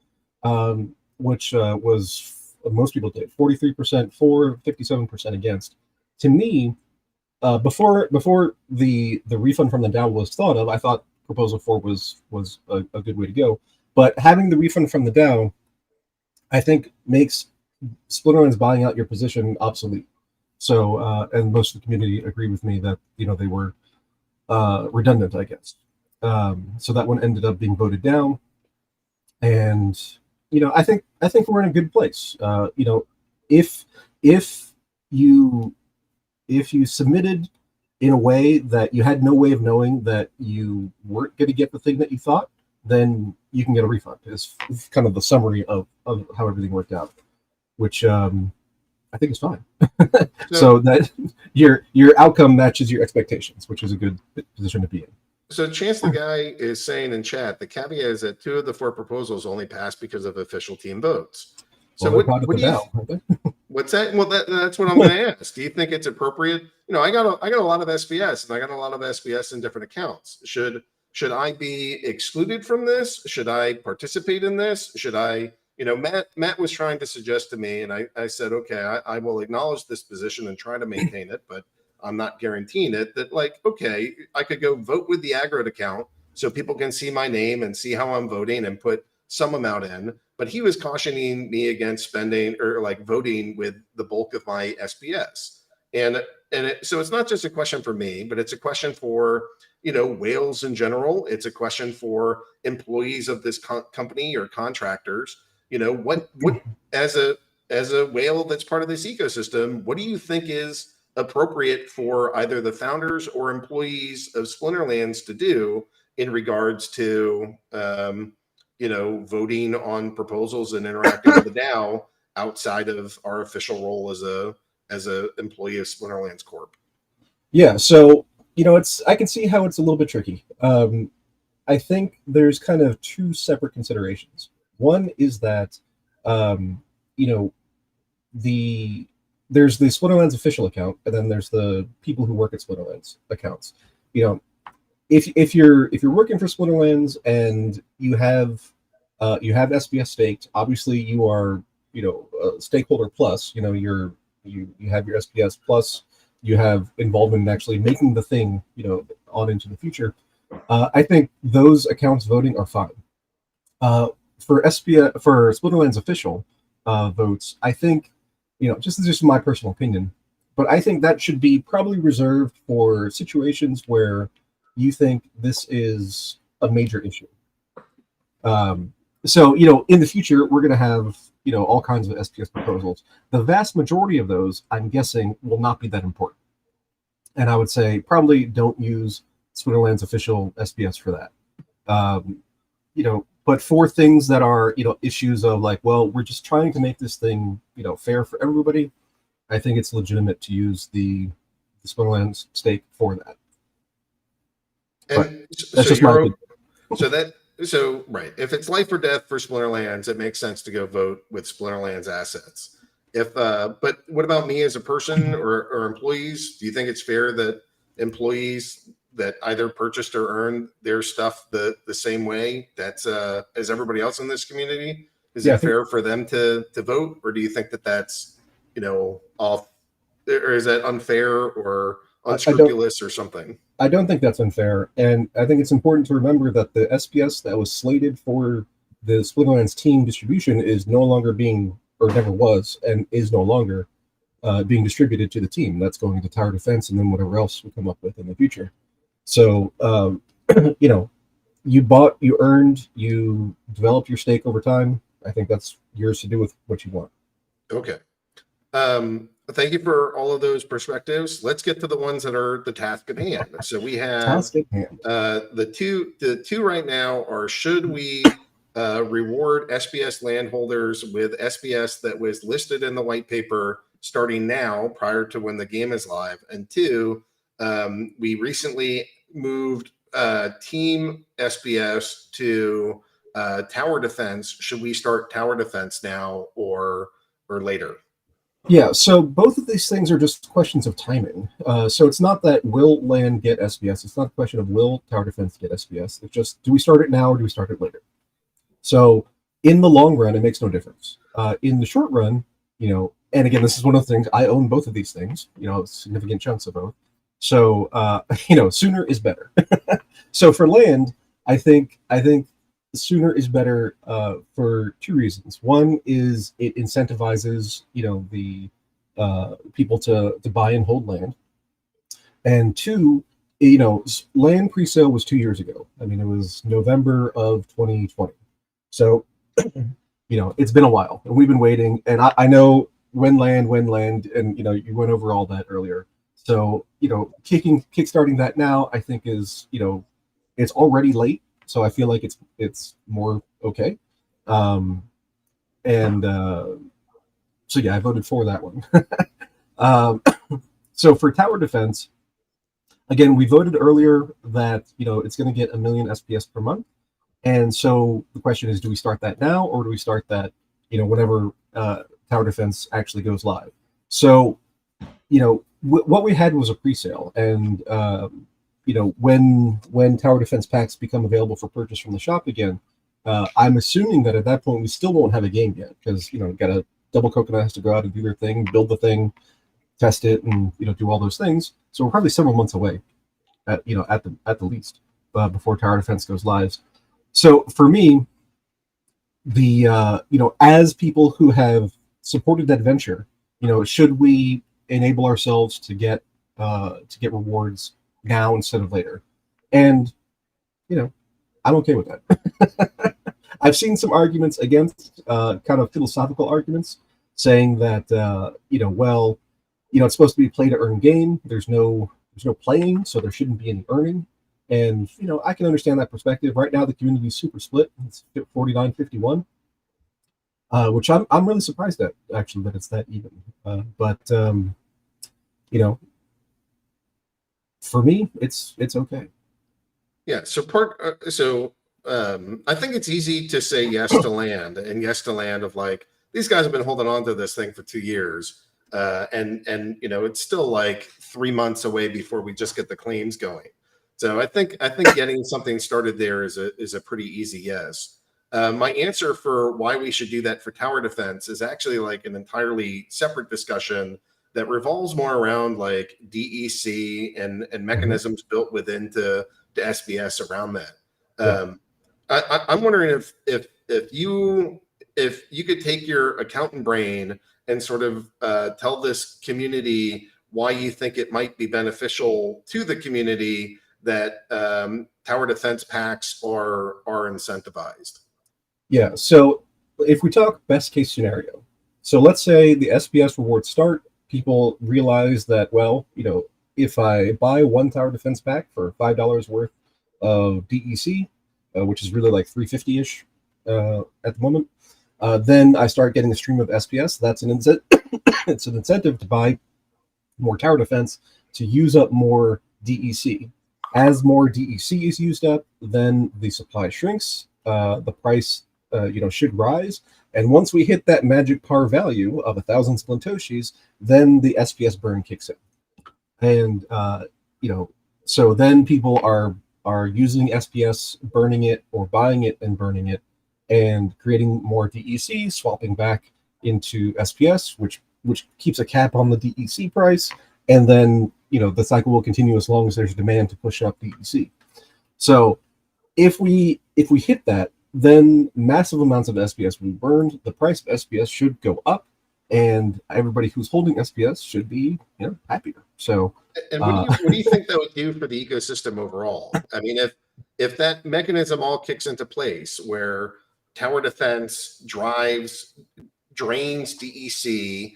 which was, most people did, 43% for, 57% against. To me, before the refund from the DAO was thought of, I thought proposal 4 was a good way to go. But having the refund from the DAO, I think, makes Splinterlands buying out your position obsolete. So, and most of the community agree with me that they were redundant, I guess. So that one ended up being voted down, and I think we're in a good place. If you submitted in a way that you had no way of knowing that you weren't going to get the thing that you thought, then you can get a refund. It's kind of the summary of how everything worked out, which I think is fine. So that your outcome matches your expectations, which is a good position to be in. So Chance the Guy is saying in chat, the caveat is that 2 of the 4 proposals only passed because of official team votes. So what do you? What's that? Well, that's what I'm going to ask. Do you think it's appropriate? I got a lot of SPS, and I got a lot of SPS in different accounts. Should I be excluded from this? Should I participate in this? Should I? Matt was trying to suggest to me, and I said, okay, I will acknowledge this position and try to maintain it, but I'm not guaranteeing it. That, like, okay, I could go vote with the Aggroed account so people can see my name and see how I'm voting and put some amount in. But he was cautioning me against spending or voting with the bulk of my SPS. So it's not just a question for me, but it's a question for whales in general. It's a question for employees of this company or contractors. What as a whale that's part of this ecosystem, what do you think is appropriate for either the founders or employees of Splinterlands to do in regards to voting on proposals and interacting with the DAO outside of our official role as a as a employee of Splinterlands Corp? Yeah, so I can see how it's a little bit tricky. I think there's kind of two separate considerations. One is that there's the Splinterlands official account, and then there's the people who work at Splinterlands accounts. If you're working for Splinterlands and you have SPS staked, obviously you are a stakeholder plus. You have your SPS plus. You have involvement in actually making the thing on into the future. I think those accounts voting are fine. For Splinterlands official votes, I think just my personal opinion, but I think that should be probably reserved for situations where you think this is a major issue. So in the future, we're going to have all kinds of SPS proposals. The vast majority of those, I'm guessing, will not be that important. And I would say probably don't use Splinterlands official SPS for that. But for things that are issues of like, well, we're just trying to make this thing fair for everybody, I think it's legitimate to use the Splinterlands stake for that. And that's just my opinion. So right, if it's life or death for Splinterlands, it makes sense to go vote with Splinterlands assets. But what about me as a person or employees? Do you think it's fair that employees that either purchased or earned their stuff the same way that's as everybody else in this community? Is it fair for them to vote, or do you think that that's off, or is that unfair or unscrupulous or something? I don't think that's unfair, and I think it's important to remember that the SPS that was slated for the Splinterlands team distribution is no longer being, or never was, and is no longer being distributed to the team. That's going to tower defense and then whatever else we come up with in the future. So, you bought, you earned, you developed your stake over time. I think that's yours to do with what you want. Okay. Thank you for all of those perspectives. Let's get to the ones that are the task at hand. So we have the two right now are, should we reward SPS landholders with SPS that was listed in the white paper starting now prior to when the game is live? And two, we recently moved team SPS to tower defense. Should we start tower defense now or later? Yeah, so both of these things are just questions of timing. So it's not that will land get SPS. It's not a question of will tower defense get SPS. It's just, do we start it now or do we start it later? So in the long run, it makes no difference. In the short run, and again, this is one of the things, I own both of these things, significant chunks of both. So, sooner is better. So for land, I think sooner is better for two reasons. One is it incentivizes, the people to buy and hold land. And two, land pre-sale was 2 years ago. I mean, it was November of 2020. So, it's been a while and we've been waiting. And I know when land, and, you went over all that earlier. So, kickstarting that now, I think is, it's already late. So I feel like it's more okay. So yeah, I voted for that one. So for tower defense, again, we voted earlier that, it's going to get 1 million SPS per month. And so the question is, do we start that now or do we start that, whenever tower defense actually goes live? So, what we had was a pre-sale, and when tower defense packs become available for purchase from the shop again, I'm assuming that at that point we still won't have a game yet, because Double Coconut has to go out and do their thing, build the thing, test it, and do all those things. So we're probably several months away, at the least, before tower defense goes live. So for me, the as people who have supported that venture, should we enable ourselves to get rewards now instead of later? And I'm okay with that. I've seen some arguments against, kind of philosophical arguments, saying that it's supposed to be a play to earn game. There's no playing, so there shouldn't be any earning. And I can understand that perspective. Right now the community is super split. It's 49-51, which I'm really surprised at, actually, that it's that even. But you know, for me, it's okay. Yeah. So I think it's easy to say yes to land and yes to land of like, these guys have been holding on to this thing for 2 years. And it's still like 3 months away before we just get the claims going. So I think getting something started there is a pretty easy yes. My answer for why we should do that for tower defense is actually like an entirely separate discussion that revolves more around like DEC and mechanisms built within to SBS around that. I'm wondering if you could take your accountant brain and sort of tell this community why you think it might be beneficial to the community that tower defense packs are incentivized. Yeah. So if we talk best case scenario, so let's say the SBS rewards start, people realize that, well, if I buy one tower defense pack for $5 worth of DEC, which is really like $350-ish at the moment, then I start getting a stream of SPS. That's an it's an incentive to buy more tower defense to use up more DEC. As more DEC is used up, then the supply shrinks. The price, should rise. And once we hit that magic par value of 1,000 Splintoshis, then the SPS burn kicks in. And so then people are using SPS, burning it, or buying it and burning it, and creating more DEC, swapping back into SPS, which keeps a cap on the DEC price, and then the cycle will continue as long as there's demand to push up DEC. So if we hit that, then massive amounts of SPS will be burned. The price of SPS should go up, and everybody who's holding SPS should be happier. So, and what do you think that would do for the ecosystem overall? I mean, if that mechanism all kicks into place, where tower defense drains DEC,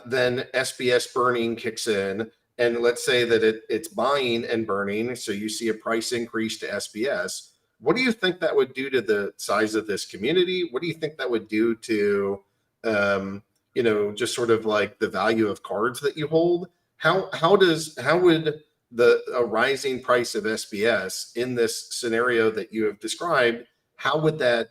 then SPS burning kicks in, and let's say that it's buying and burning, so you see a price increase to SPS. What do you think that would do to the size of this community? What do you think that would do to, just sort of like the value of cards that you hold? How would a rising price of SPS in this scenario that you have described, how would that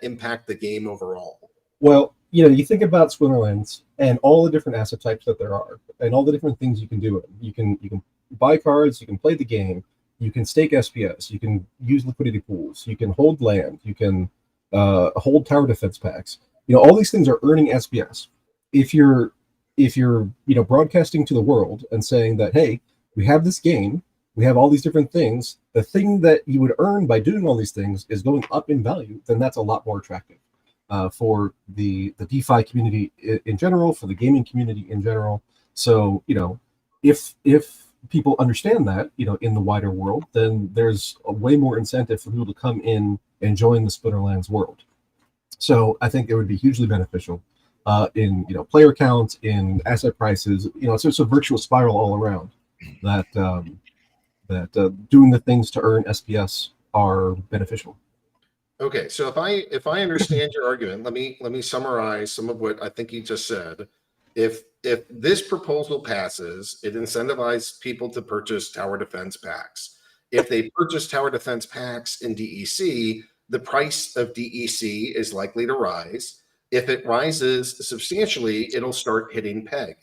impact the game overall? Well, you think about Splinterlands and all the different asset types that there are, and all the different things you can do. You can buy cards, you can play the game, you can stake SPS, you can use liquidity pools, you can hold land, you can hold tower defense packs. All these things are earning SPS. If you're broadcasting to the world and saying that, hey, we have this game, we have all these different things, the thing that you would earn by doing all these things is going up in value, then that's a lot more attractive for the DeFi community in general, for the gaming community in general. So, if people understand that, in the wider world, then there's a way more incentive for people to come in and join the Splinterlands world. So I think it would be hugely beneficial in player counts, in asset prices. It's just a virtuous spiral all around that doing the things to earn SPS are beneficial. Okay, so if I understand your argument, let me summarize some of what I think you just said. If this proposal passes, it incentivizes people to purchase tower defense packs. If they purchase tower defense packs in DEC, the price of DEC is likely to rise. If it rises substantially, it'll start hitting peg.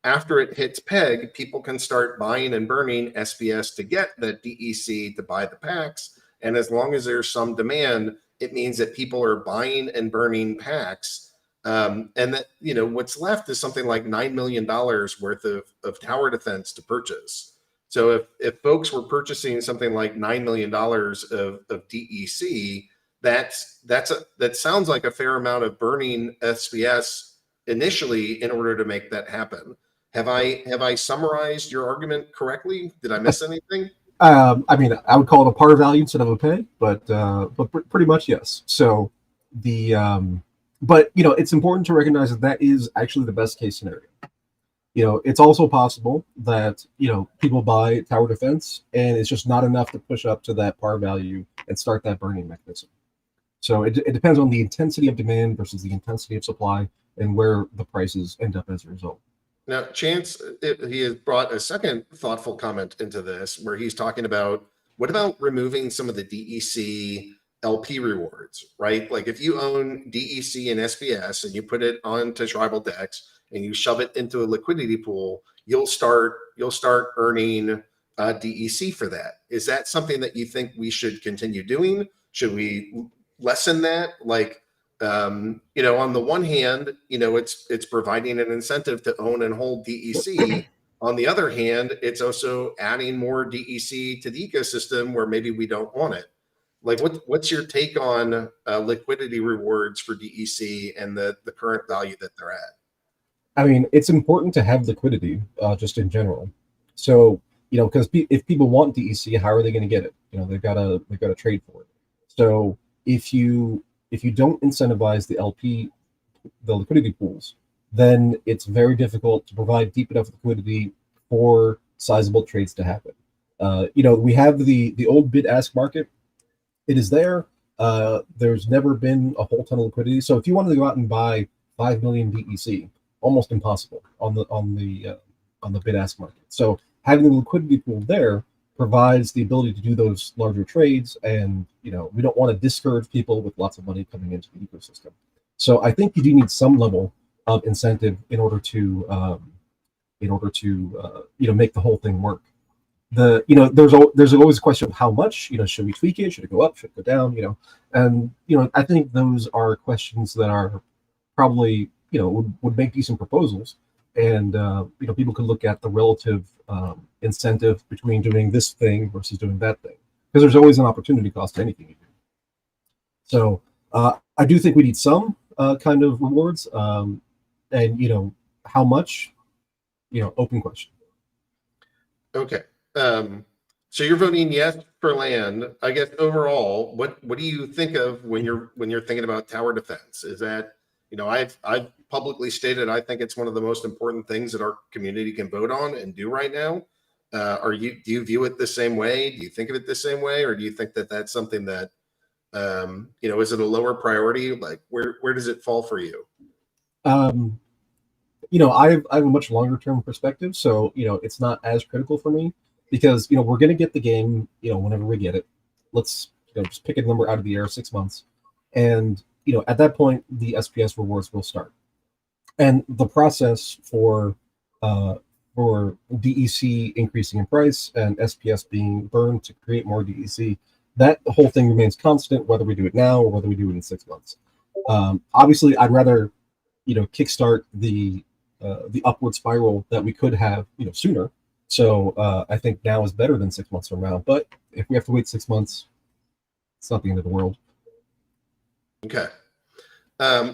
After it hits peg, people can start buying and burning SPS to get that DEC to buy the packs. And as long as there's some demand, it means that people are buying and burning packs. And that, what's left is something like $9 million worth of tower defense to purchase. So if folks were purchasing something like $9 million of DEC, that sounds like a fair amount of burning SPS initially in order to make that happen. Have I summarized your argument correctly? Did I miss anything? I would call it a par value instead of a pay, but pretty much yes. So but it's important to recognize that is actually the best case scenario. It's also possible that people buy tower defense and it's just not enough to push up to that par value and start that burning mechanism. So it depends on the intensity of demand versus the intensity of supply and where the prices end up as a result. Now, Chance, he has brought a second thoughtful comment into this where he's talking about what about removing some of the DEC LP rewards, right? Like if you own DEC and SPS and you put it onto tribal decks and you shove it into a liquidity pool, you'll start earning DEC for that. Is that something that you think we should continue doing? Should we lessen that? Like, on the one hand, it's providing an incentive to own and hold DEC. On the other hand, it's also adding more DEC to the ecosystem where maybe we don't want it. Like, what's your take on liquidity rewards for DEC and the current value that they're at? I mean, it's important to have liquidity, just in general. So, because if people want DEC, how are they going to get it? They've got to trade for it. So if you don't incentivize the liquidity pools, then it's very difficult to provide deep enough liquidity for sizable trades to happen. We have the old bid-ask market. It is there. There's never been a whole ton of liquidity. So if you wanted to go out and buy 5 million DEC, almost impossible on the bid-ask market. So having the liquidity pool there provides the ability to do those larger trades, and we don't want to discourage people with lots of money coming into the ecosystem. So I think you do need some level of incentive in order to make the whole thing work. There's always a question of how much. Should we tweak it? Should it go up? Should it go down? And I think those are questions that are probably would make decent proposals. And people could look at the relative incentive between doing this thing versus doing that thing, because there's always an opportunity cost to anything you do. So I do think we need some kind of rewards, and how much, open question. Okay. So you're voting yes for land. I guess overall, what do you think of when you're thinking about tower defense? Is that I've publicly stated I think it's one of the most important things that our community can vote on and do right now. Do you view it the same way? Do you think of it the same way, or do you think that that's something that is it a lower priority? Like where does it fall for you? I have a much longer term perspective, so it's not as critical for me, because we're going to get the game whenever we get it. Let's just pick a number out of the air, 6 months, and at that point the SPS rewards will start, and the process for DEC increasing in price and SPS being burned to create more DEC, that whole thing remains constant whether we do it now or whether we do it in 6 months. Obviously I'd rather kickstart the upward spiral that we could have sooner. So I think now is better than 6 months from now, but if we have to wait 6 months, it's not the end of the world. Okay.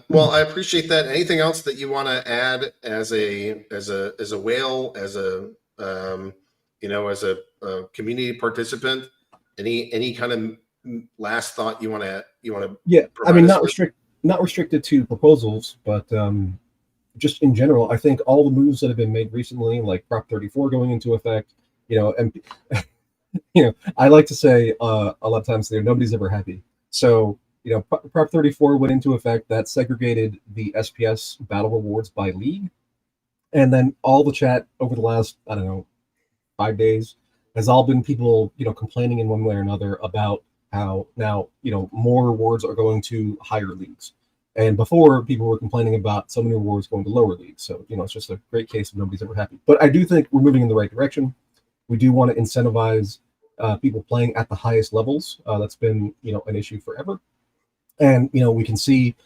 Well, I appreciate that. Anything else that you want to add as a whale, as a community participant? Any kind of last thought you want to? Yeah, I mean, not restricted to proposals, but just in general, I think all the moves that have been made recently, like Prop 34 going into effect, and I like to say a lot of times nobody's ever happy. So Prop 34 went into effect. That segregated the SPS battle rewards by league, and then all the chat over the last 5 days has all been people complaining in one way or another about how now more rewards are going to higher leagues, and before people were complaining about so many rewards going to lower leagues. So it's just a great case of nobody's ever happy. But I do think we're moving in the right direction. We do want to incentivize people playing at the highest levels. That's been an issue forever. And we can see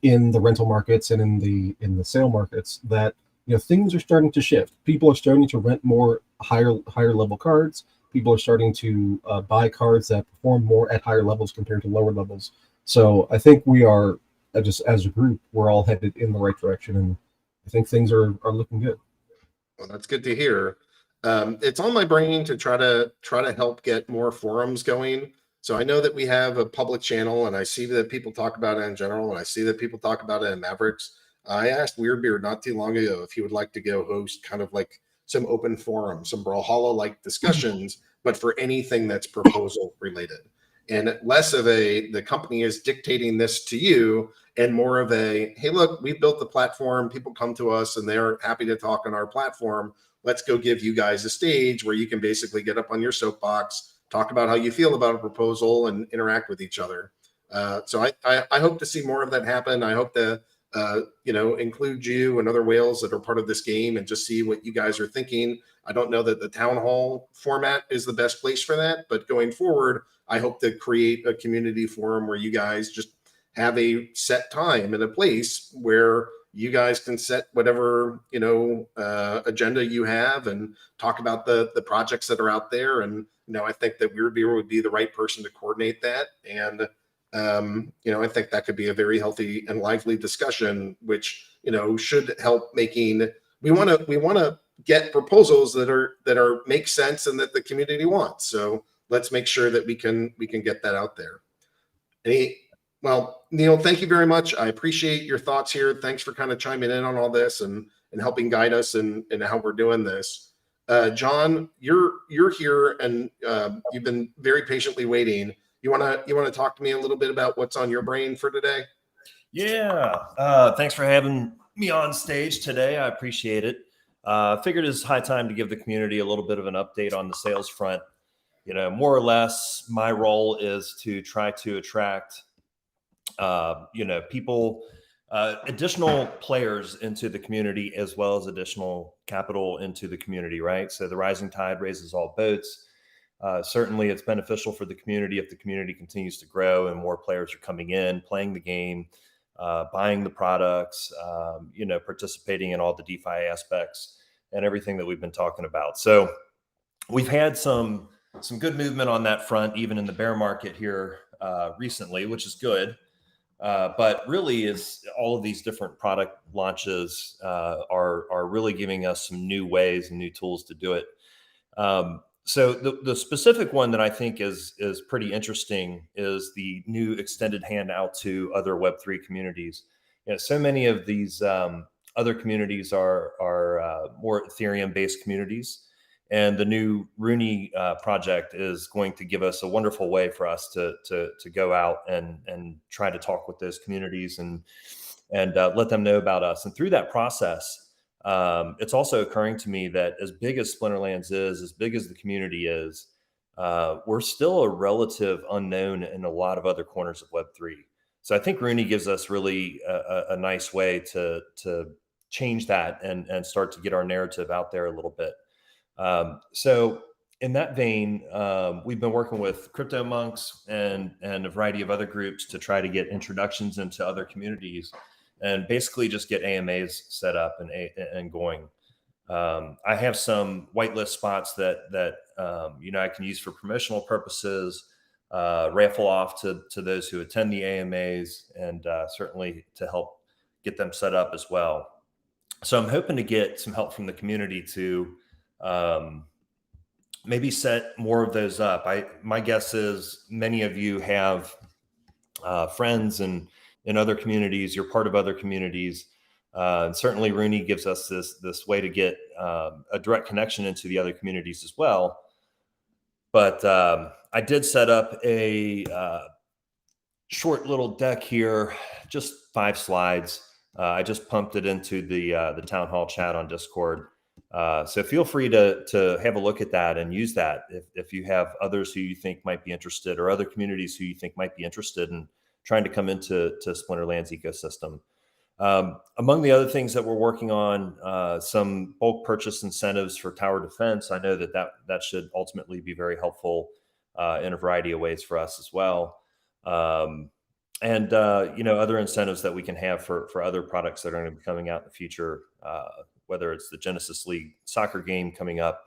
in the rental markets and in the sale markets that things are starting to shift. People are starting to rent more higher level cards. People are starting to buy cards that perform more at higher levels compared to lower levels. So I think we are just as a group, we're all headed in the right direction, and I think things are looking good. Well, that's good to hear. It's on my brain to try to help get more forums going. So I know that we have a public channel, and I see that people talk about it in general, and I see that people talk about it in Mavericks. I asked WeirdBeard not too long ago if he would like to go host kind of like some open forum, some Brawlhalla like discussions, but for anything that's proposal related. and less of the company is dictating this to you, and more of a, hey, look, we built the platform. People come to us and they're happy to talk on our platform. Let's go give you guys a stage where you can basically get up on your soapbox, talk about how you feel about a proposal, and interact with each other. So I hope to see more of that happen. I hope to include you and other whales that are part of this game and just see what you guys are thinking. I don't know that the town hall format is the best place for that, but going forward, I hope to create a community forum where you guys just have a set time and a place where you guys can set whatever agenda you have and talk about the projects that are out there. And I think that WeirdBeard would be the right person to coordinate that. And I think that could be a very healthy and lively discussion, which should help making. We want to get proposals that are make sense and that the community wants. So let's make sure that we can get that out there. Well, Neal, thank you very much. I appreciate your thoughts here. Thanks for kind of chiming in on all this and helping guide us in how we're doing this. John, you're here and you've been very patiently waiting. You want to talk to me a little bit about what's on your brain for today? Yeah. Thanks for having me on stage today. I appreciate it. Figured it's high time to give the community a little bit of an update on the sales front. More or less, my role is to try to attract, people, additional players into the community, as well as additional capital into the community, right? So the rising tide raises all boats. Certainly it's beneficial for the community if the community continues to grow and more players are coming in, playing the game, buying the products, participating in all the DeFi aspects and everything that we've been talking about. So we've had some good movement on that front, even in the bear market here recently, which is good. But really is all of these different product launches are really giving us some new ways and new tools to do it. So the specific one that I think is pretty interesting is the new extended hand out to other Web3 communities. So many of these other communities are more Ethereum-based communities, and the new Rooney project is going to give us a wonderful way for us to go out and try to talk with those communities and let them know about us. And through that process, it's also occurring to me that as big as Splinterlands is, as big as the community is, we're still a relative unknown in a lot of other corners of Web3. So I think Rooney gives us really a nice way to change that and start to get our narrative out there a little bit. So in that vein, we've been working with Crypto Monks and a variety of other groups to try to get introductions into other communities and basically just get AMAs set up and going. I have some whitelist spots that I can use for promotional purposes, raffle off to those who attend the AMAs, and certainly to help get them set up as well. So I'm hoping to get some help from the community to maybe set more of those up. My guess is many of you have friends and in other communities, you're part of other communities. And certainly Rooney gives us this way to get a direct connection into the other communities as well. But I did set up a short little deck here, just 5 slides. I just pumped it into the town hall chat on Discord. So feel free to have a look at that and use that if you have others who you think might be interested, or other communities who you think might be interested in trying to come into Splinterlands ecosystem. Among the other things that we're working on, some bulk purchase incentives for tower defense. I know that should ultimately be very helpful in a variety of ways for us as well. And other incentives that we can have for other products that are going to be coming out in the future, whether it's the Genesis League soccer game coming up,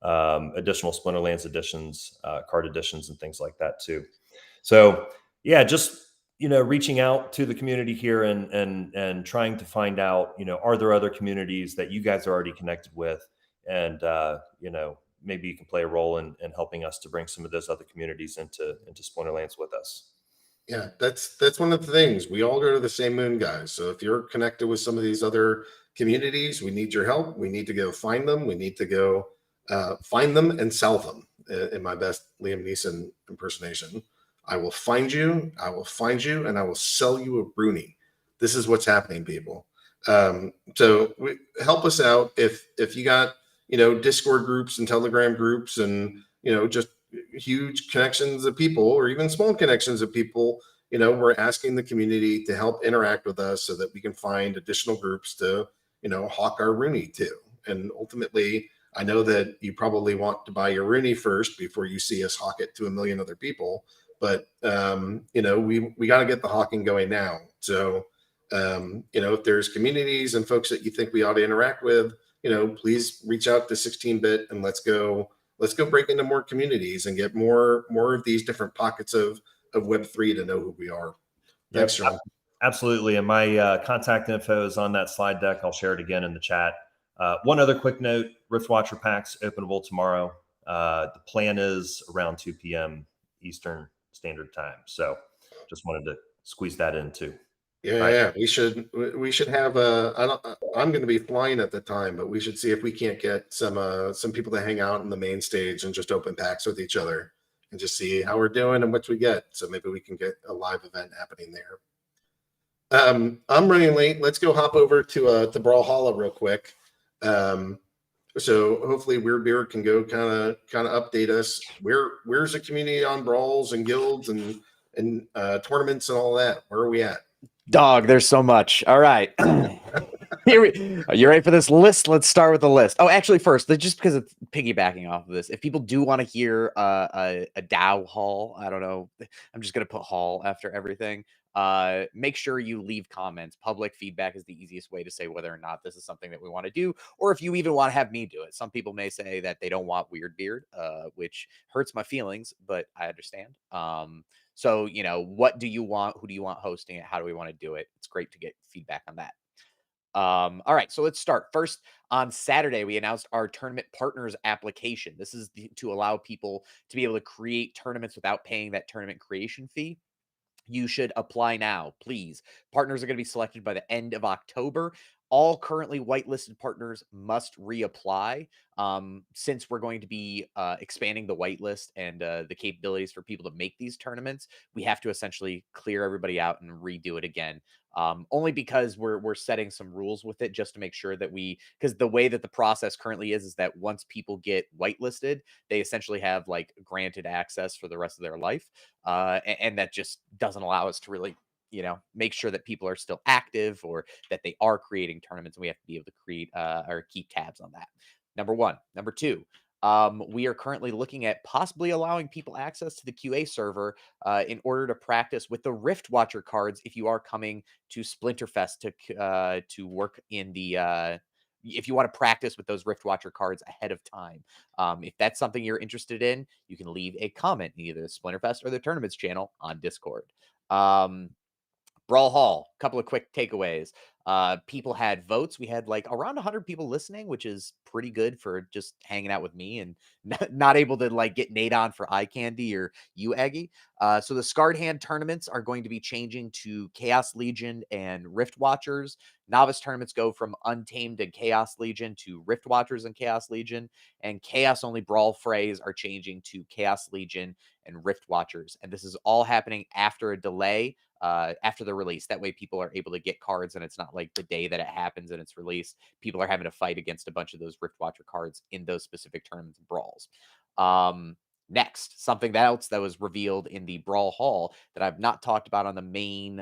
additional Splinterlands editions, card editions, and things like that too. So yeah, just reaching out to the community here and trying to find out, are there other communities that you guys are already connected with, and maybe you can play a role in helping us to bring some of those other communities into Splinterlands with us. Yeah, that's one of the things. We all go to the same moon, guys. So if you're connected with some of these other communities, we need your help. We need to go find them. We need to go find them and sell them, in my best Liam Neeson impersonation. I will find you, and I will sell you a Bruni. This is what's happening, people. So help us out if you got, Discord groups and Telegram groups and, just huge connections of people, or even small connections of people. We're asking the community to help interact with us so that we can find additional groups to, hawk our Rooney to. And ultimately, I know that you probably want to buy your Rooney first before you see us hawk it to a million other people. But, we got to get the hawking going now. So, if there's communities and folks that you think we ought to interact with, please reach out to 16-bit and let's go break into more communities and get more of these different pockets of Web3 to know who we are. Thanks, Sean. Absolutely. And my contact info is on that slide deck. I'll share it again in the chat. One other quick note, Rift Watcher packs openable tomorrow. The plan is around 2 p.m. Eastern Standard Time. So just wanted to squeeze that in too. Yeah, right. Yeah. We should have I'm going to be flying at the time, but we should see if we can't get some people to hang out on the main stage and just open packs with each other and just see how we're doing and what we get. So maybe we can get a live event happening there. I'm running late. Let's go hop over to Brawlhalla real quick. So hopefully WeirdBeard can go kind of update us. Where's the community on brawls and guilds and tournaments and all that? Where are we at? Dog, there's so much. All right. Are you ready for this list? Let's start with the list. Oh, actually, first, just because it's piggybacking off of this, if people do want to hear a DAO haul, I don't know, I'm just going to put haul after everything. Make sure you leave comments. Public feedback is the easiest way to say whether or not this is something that we want to do, or if you even want to have me do it. Some people may say that they don't want WeirdBeard, which hurts my feelings, but I understand. So, what do you want? Who do you want hosting it? How do we want to do it? It's great to get feedback on that. All right, so let's start. First, on Saturday, we announced our tournament partners application. This is to allow people to be able to create tournaments without paying that tournament creation fee. You should apply now, please. Partners are going to be selected by the end of October. All currently whitelisted partners must reapply. Since we're going to be expanding the whitelist and the capabilities for people to make these tournaments, we have to essentially clear everybody out and redo it again. Only because we're setting some rules with it just to make sure that because the way that the process currently is that once people get whitelisted, they essentially have like granted access for the rest of their life. And that just doesn't allow us to really make sure that people are still active or that they are creating tournaments, and we have to be able to create or keep tabs on that. Number one. Number two, we are currently looking at possibly allowing people access to the QA server in order to practice with the Rift Watcher cards if you are coming to Splinterfest to work in the if you want to practice with those Rift Watcher cards ahead of time. If that's something you're interested in, you can leave a comment in either the Splinterfest or the tournaments channel on Discord. Brawl Hall, a couple of quick takeaways. People had votes. We had like around 100 people listening, which is pretty good for just hanging out with me and not able to like get Nate on for eye candy or you, Aggie. So the Scarred Hand tournaments are going to be changing to Chaos Legion and Rift Watchers. Novice tournaments go from Untamed and Chaos Legion to Rift Watchers and Chaos Legion. And Chaos only Brawl Frays are changing to Chaos Legion and Rift Watchers. And this is all happening after a delay. After the release. That way people are able to get cards and it's not like the day that it happens and it's released. People are having to fight against a bunch of those Rift Watcher cards in those specific tournaments and brawls. Next, something else that was revealed in the Brawl Hall that I've not talked about on the main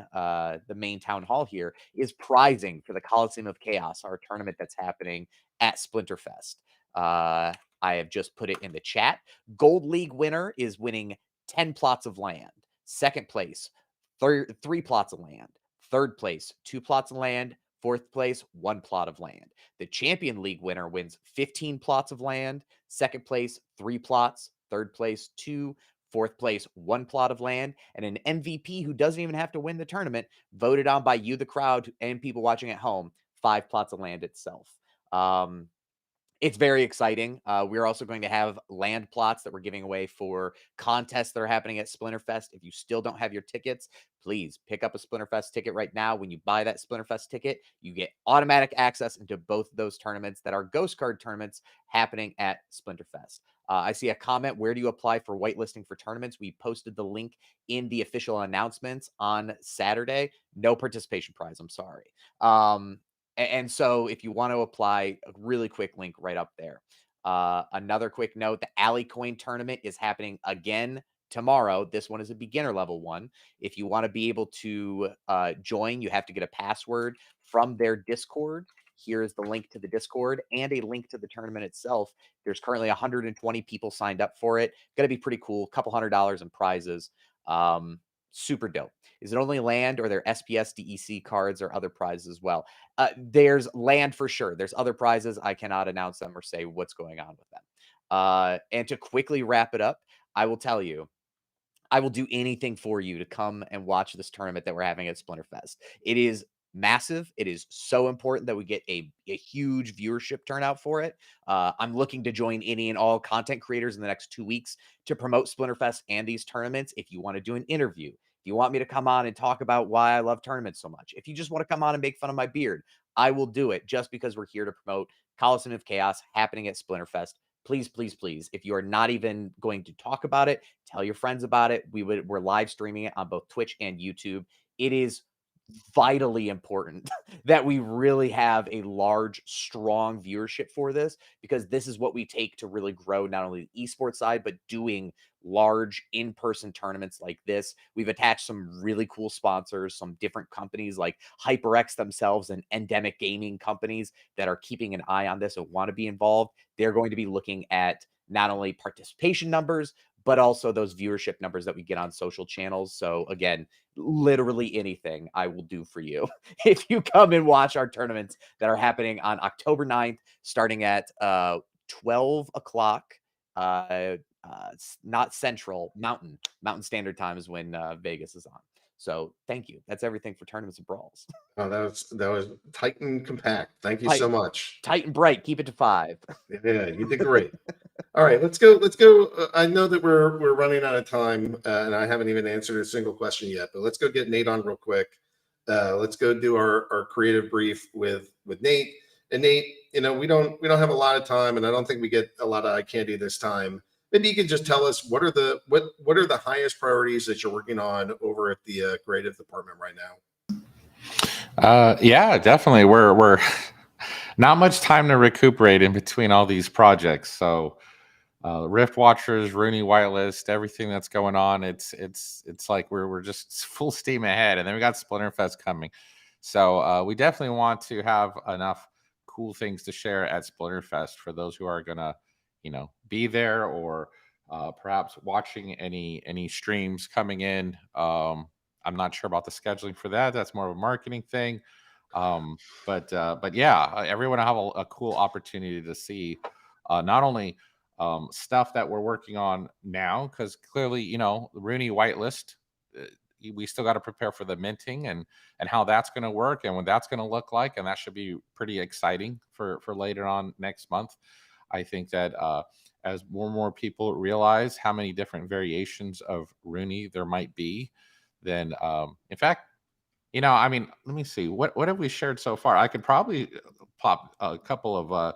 town hall here is prizing for the Coliseum of Chaos, our tournament that's happening at Splinterfest. I have just put it in the chat. Gold League winner is winning 10 plots of land. Second place, 3 plots of land. Third place, 2 plots of land. Fourth place, 1 plot of land. The Champion League winner wins 15 plots of land. Second place, 3 plots. Third place, 2. Fourth place, 1 plot of land. And an MVP who doesn't even have to win the tournament, voted on by you, the crowd, and people watching at home, 5 plots of land itself. It's very exciting. We're also going to have land plots that we're giving away for contests that are happening at Splinterfest. If you still don't have your tickets, please pick up a Splinterfest ticket right now. When you buy that Splinterfest ticket, you get automatic access into both of those tournaments that are ghost card tournaments happening at Splinterfest. I see a comment. Where do you apply for whitelisting for tournaments? We posted the link in the official announcements on Saturday. No participation prize. I'm sorry. And so if you want to apply, a really quick link right up there. Another quick note, the Alley Coin tournament is happening again tomorrow. This one is a beginner level one. If you want to be able to join, you have to get a password from their Discord. Here's the link to the Discord and a link to the tournament itself. There's currently 120 people signed up for it. Going to be pretty cool. $200 in prizes. Super dope. Is it only land, or there SPS, DEC cards, or other prizes as well? There's land for sure. There's other prizes. I cannot announce them or say what's going on with them. And to quickly wrap it up, I will tell you, I will do anything for you to come and watch this tournament that we're having at Splinterfest. It is massive. It is so important that we get a huge viewership turnout for it. I'm looking to join any and all content creators in the next 2 weeks to promote Splinterfest and these tournaments. If you want to do an interview, if you want me to come on and talk about why I love tournaments so much, if you just want to come on and make fun of my beard, I will do it, just because we're here to promote Coliseum of Chaos happening at Splinterfest. Please, please, please, if you are not even going to talk about it, tell your friends about it. We're live streaming it on both Twitch and YouTube. It is vitally important that we really have a large, strong viewership for this, because this is what we take to really grow not only the esports side, but doing large in-person tournaments like this. We've attached some really cool sponsors, some different companies like HyperX themselves and Endemic Gaming companies that are keeping an eye on this and want to be involved. They're going to be looking at not only participation numbers, but also those viewership numbers that we get on social channels. So again, literally anything I will do for you if you come and watch our tournaments that are happening on October 9th, starting at 12 o'clock. Not Central, Mountain Standard Time is when Vegas is on. So thank you. That's everything for Tournaments and Brawls. Oh, that was tight and compact. Thank you Tight. so much. Tight and bright. Keep it to 5. Yeah, you did great. All right, let's go. I know that we're running out of time, and I haven't even answered a single question yet. But let's go get Nate on real quick. Let's go do our creative brief with Nate. And Nate, we don't have a lot of time, and I don't think we get a lot of eye candy this time. Maybe you can just tell us what are the highest priorities that you're working on over at the creative department right now? Yeah, definitely. We're not much time to recuperate in between all these projects. So Rift Watchers, Rooney Whitelist, everything that's going on, it's like we're just full steam ahead. And then we got Splinterfest coming. So we definitely want to have enough cool things to share at Splinterfest for those who are gonna be there, or perhaps watching any streams coming in. I'm not sure about the scheduling for that. That's more of a marketing thing. But yeah, everyone will have a cool opportunity to see not only stuff that we're working on now, because clearly, the Rooney whitelist, we still got to prepare for the minting and how that's going to work and what that's going to look like. And that should be pretty exciting for later on next month. I think that as more and more people realize how many different variations of Rooney there might be, then in fact, let me see. What have we shared so far? I could probably pop a couple of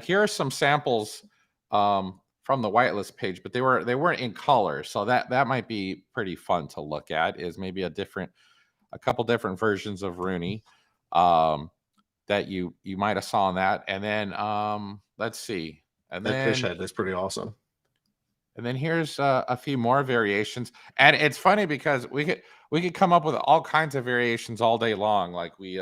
here are some samples from the whitelist page, but they weren't in color, so that might be pretty fun to look at. Is maybe a couple different versions of Rooney that you might have saw on that, and then let's see, and that then fish head is pretty awesome. And then here's a few more variations, and it's funny because we could come up with all kinds of variations all day long. Like we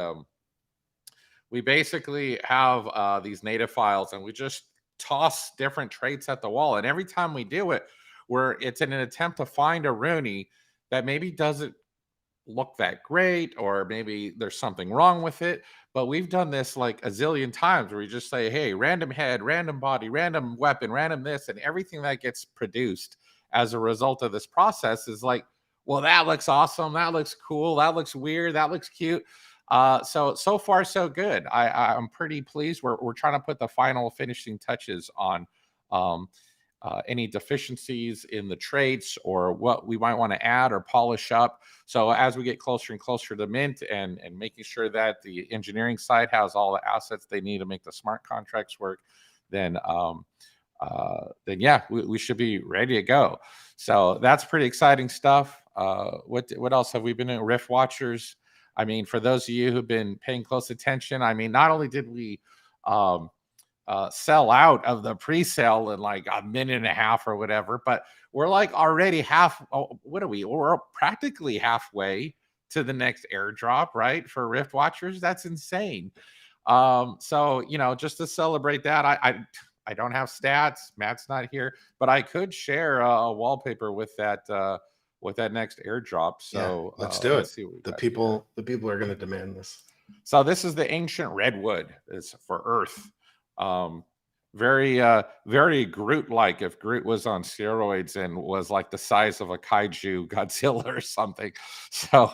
basically have these native files, and we just toss different traits at the wall. And every time we do it, it's in an attempt to find a Rooney that maybe doesn't look that great, or maybe there's something wrong with it. But we've done this like a zillion times, where we just say, hey, random head, random body, random weapon, random this, and everything that gets produced as a result of this process is like, well, that looks awesome, that looks cool, that looks weird, that looks cute. So far so good. I'm pretty pleased. We're trying to put the final finishing touches on any deficiencies in the traits or what we might want to add or polish up. So as we get closer and closer to mint and making sure that the engineering side has all the assets they need to make the smart contracts work, then yeah, we should be ready to go. So that's pretty exciting stuff. What else have we been doing? Rift Watchers. I mean, for those of you who've been paying close attention, I mean, not only did we sell out of the pre-sale in like a minute and a half or whatever, but we're like already what are we? We're practically halfway to the next airdrop, right? For Rift Watchers. That's insane. So, you know, just to celebrate that, I don't have stats. Matt's not here, but I could share a wallpaper with that next airdrop. So yeah, let's do it. See what the people are going to demand this. So this is the ancient redwood. It's for Earth. Very Groot-like. If Groot was on steroids and was like the size of a kaiju Godzilla or something. So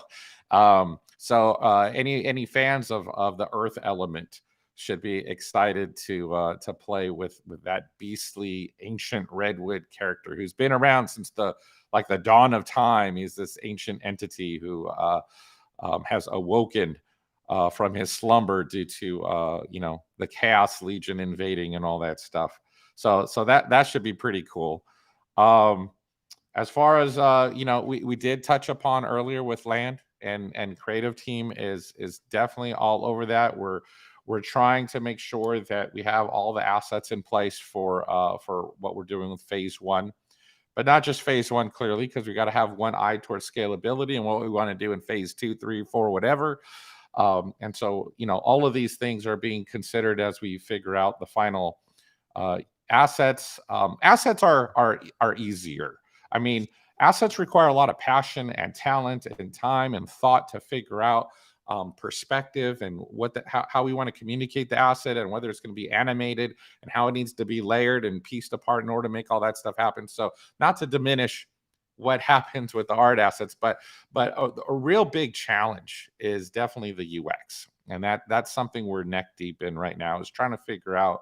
any fans of the Earth element should be excited to play with that beastly ancient redwood character who's been around since the dawn of time. He's this ancient entity who has awoken from his slumber due to the Chaos Legion invading and all that stuff. So that should be pretty cool. As far as we did touch upon earlier with land and creative team is definitely all over that. We're trying to make sure that we have all the assets in place for what we're doing with phase 1. But not just phase 1, clearly, because we got to have one eye towards scalability and what we want to do in phase 2, 3, 4, whatever. And so, all of these things are being considered as we figure out the final assets. Assets are easier. I mean, assets require a lot of passion and talent and time and thought to figure out perspective and how we want to communicate the asset and whether it's going to be animated and how it needs to be layered and pieced apart in order to make all that stuff happen. So not to diminish what happens with the art assets, but a real big challenge is definitely the UX, and that's something we're neck deep in right now, is trying to figure out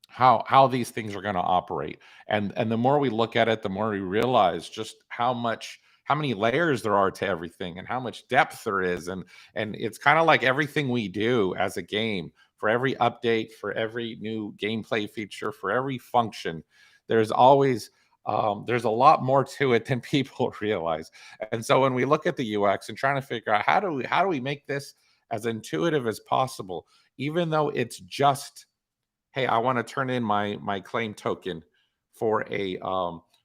how these things are going to operate. And the more we look at it, the more we realize just how many layers there are to everything and how much depth there is. And it's kind of like everything we do as a game, for every update, for every new gameplay feature, for every function, there's always there's a lot more to it than people realize. And so when we look at the UX and trying to figure out how do we make this as intuitive as possible, even though it's just, hey, I want to turn in my claim token for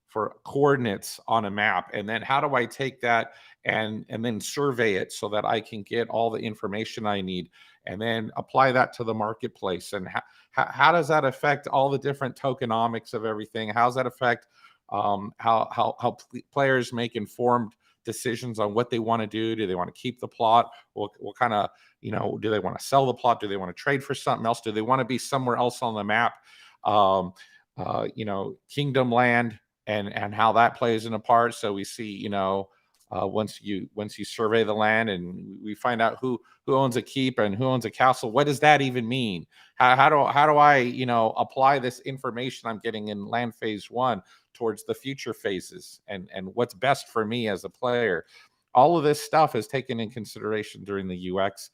for coordinates on a map, and then how do I take that and then survey it so that I can get all the information I need and then apply that to the marketplace, and how does that affect all the different tokenomics of everything? How does that affect how players make informed decisions on what they want to do? Do they want to keep the plot? What kind of, do they want to sell the plot? Do they want to trade for something else? Do they want to be somewhere else on the map? Kingdom land and how that plays in a part. So we see, once you survey the land and we find out who owns a keep and who owns a castle, what does that even mean? How do I apply this information I'm getting in land phase 1 towards the future phases and what's best for me as a player? All of this stuff is taken in consideration during the UX.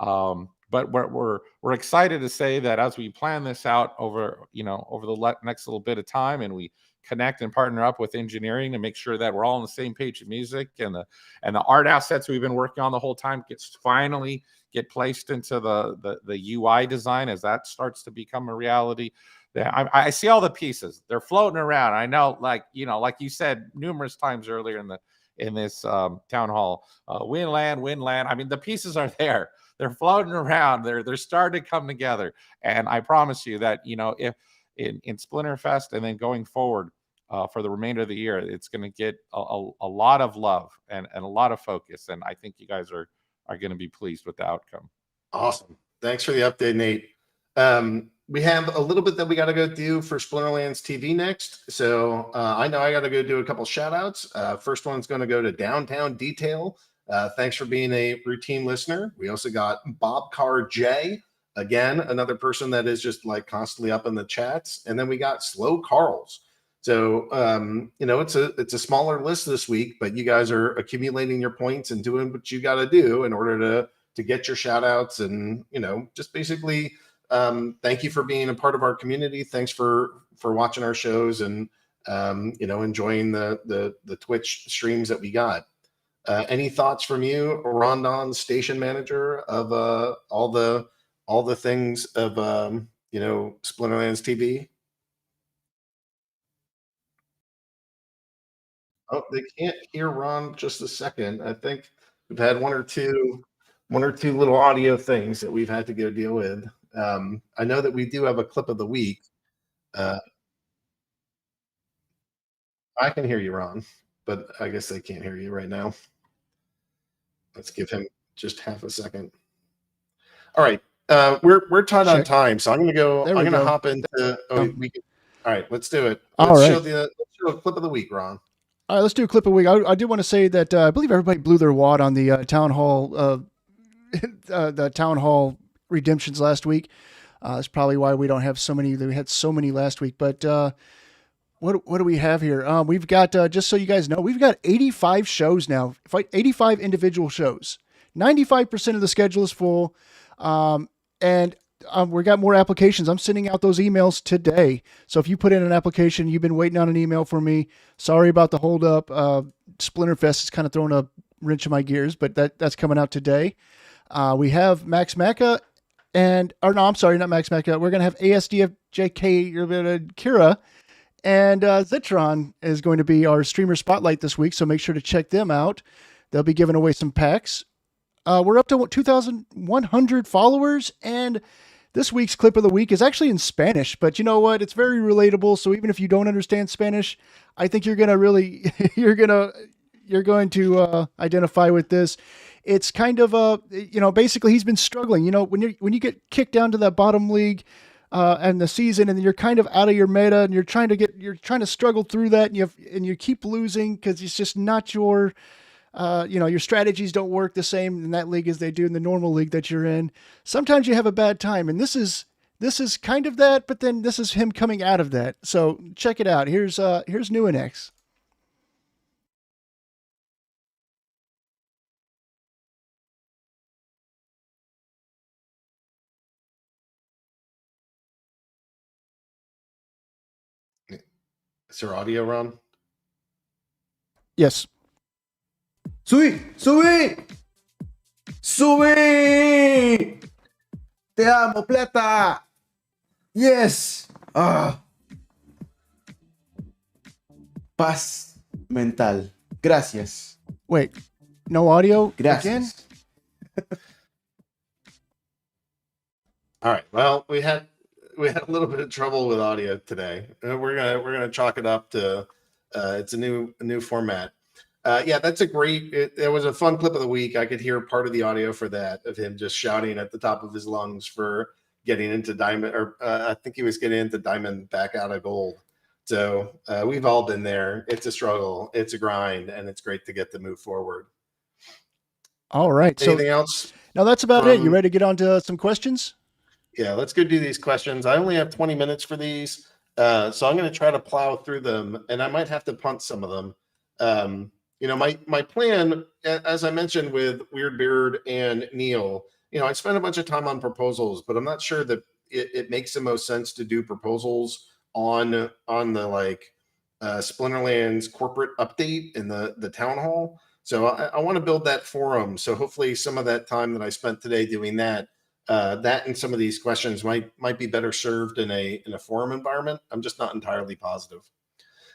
But we're excited to say that as we plan this out over the next little bit of time, and we connect and partner up with engineering to make sure that we're all on the same page of music, and the art assets we've been working on the whole time finally get placed into the UI design as that starts to become a reality. I see all the pieces. They're floating around. I know, like you said numerous times earlier in this town hall, win land. I mean, the pieces are there. They're floating around. They're starting to come together. And I promise you that, if in Splinterfest and then going forward for the remainder of the year, it's going to get a lot of love and a lot of focus. And I think you guys are going to be pleased with the outcome. Awesome. Thanks for the update, Nate. We have a little bit that we got to go do for Splinterlands TV next. So I know I got to go do a couple shout outs. First one's going to go to Downtown Detail. Thanks for being a routine listener. We also got Bob Carr J, again, another person that is just like constantly up in the chats. And then we got Slow Carls. So it's a smaller list this week, but you guys are accumulating your points and doing what you got to do in order to get your shout outs. And just basically thank you for being a part of our community. Thanks for watching our shows and enjoying the Twitch streams that we got. Any thoughts from you, Rondon, station manager of all the things of Splinterlands TV? Oh, they can't hear Ron just a second. I think we've had one or two little audio things that we've had to go deal with. I know that we do have a clip of the week. I can hear you, Ron, but I guess they can't hear you right now. Let's give him just half a second. All right, we're tight on time, so I'm going to go. I'm going to hop into. All right, let's do it. Let's show a clip of the week, Ron. All right, let's do a clip of the week. I did want to say that I believe everybody blew their wad on the town hall, the town hall redemptions last week. That's probably why we don't have so many. We had so many last week, but what do we have here? We've got just so you guys know, we've got 85 shows now. 85 individual shows. 95% of the schedule is full, and we got more applications. I'm sending out those emails today. So if you put in an application, you've been waiting on an email from me. Sorry about the holdup. Splinterfest is kind of throwing a wrench in my gears, but that's coming out today. We have Max Macca I'm sorry, not Max Macca. We're going to have ASDF JK Kira, and Zitron is going to be our streamer spotlight this week. So make sure to check them out. They'll be giving away some packs. We're up to 2,100 followers, and this week's clip of the week is actually in Spanish, but you know what? It's very relatable. So even if you don't understand Spanish, I think you're going to identify with this. It's kind of basically he's been struggling, when you get kicked down to that bottom league, and the season, and then you're kind of out of your meta, and you're trying to struggle through that, and you keep losing because it's just not your strategies don't work the same in that league as they do in the normal league that you're in. Sometimes you have a bad time, and this is kind of that, but then this is him coming out of that. So check it out. Here's Newanex. Is there audio, Ron? Yes. ¡Subí! ¡Te amo, plata! Yes! Paz mental. Gracias. Wait, no audio? Gracias. Again? All right. Well, we had a little bit of trouble with audio today. We're gonna chalk it up to it's a new format. That's a great. It was a fun clip of the week. I could hear part of the audio for that of him just shouting at the top of his lungs for getting into diamond, or I think he was getting into diamond back out of gold. So we've all been there. It's a struggle. It's a grind, and it's great to get to move forward. All right. Anything else? No, that's about it. You ready to get on to some questions? Yeah, let's go do these questions. I only have 20 minutes for these, so I'm going to try to plow through them, and I might have to punt some of them. My plan, as I mentioned with WeirdBeard and Neal, I spent a bunch of time on proposals, but I'm not sure that it makes the most sense to do proposals on the Splinterlands corporate update in the town hall. So I want to build that forum. So hopefully some of that time that I spent today doing that and some of these questions might be better served in a forum environment. I'm just not entirely positive.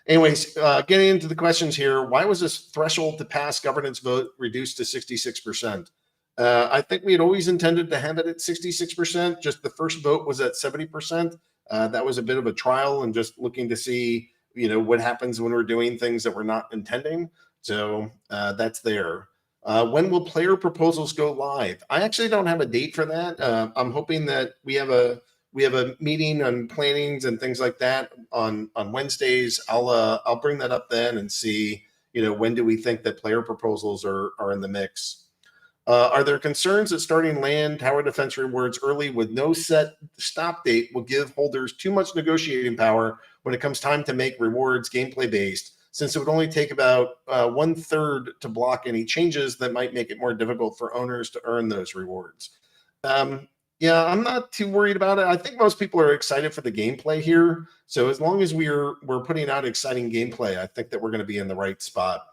Anyways, getting into the questions here, why was this threshold to pass governance vote reduced to 66%? I think we had always intended to have it at 66%. Just the first vote was at 70%. That was a bit of a trial and just looking to see, what happens when we're doing things that we're not intending. So that's there. When will player proposals go live? I actually don't have a date for that. I'm hoping that we have a meeting on plannings and things like that on Wednesdays. I'll bring that up then and see, when do we think that player proposals are in the mix? Are there concerns that starting land tower defense rewards early with no set stop date will give holders too much negotiating power when it comes time to make rewards gameplay based, since it would only take about 1/3 to block any changes that might make it more difficult for owners to earn those rewards? Yeah, I'm not too worried about it. I think most people are excited for the gameplay here. So as long as we're putting out exciting gameplay, I think that we're going to be in the right spot.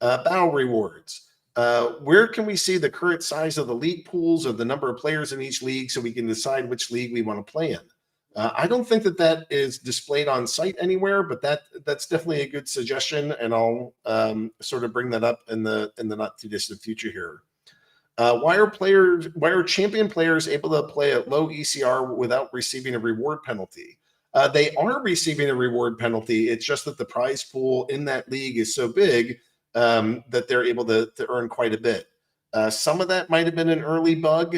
Battle rewards. Where can we see the current size of the league pools or the number of players in each league so we can decide which league we want to play in? I don't think that is displayed on site anywhere, but that's definitely a good suggestion, and I'll sort of bring that up in the not too distant future here. Why are champion players able to play at low ECR without receiving a reward penalty? They are receiving a reward penalty. It's just that the prize pool in that league is so big that they're able to earn quite a bit. Some of that might have been an early bug,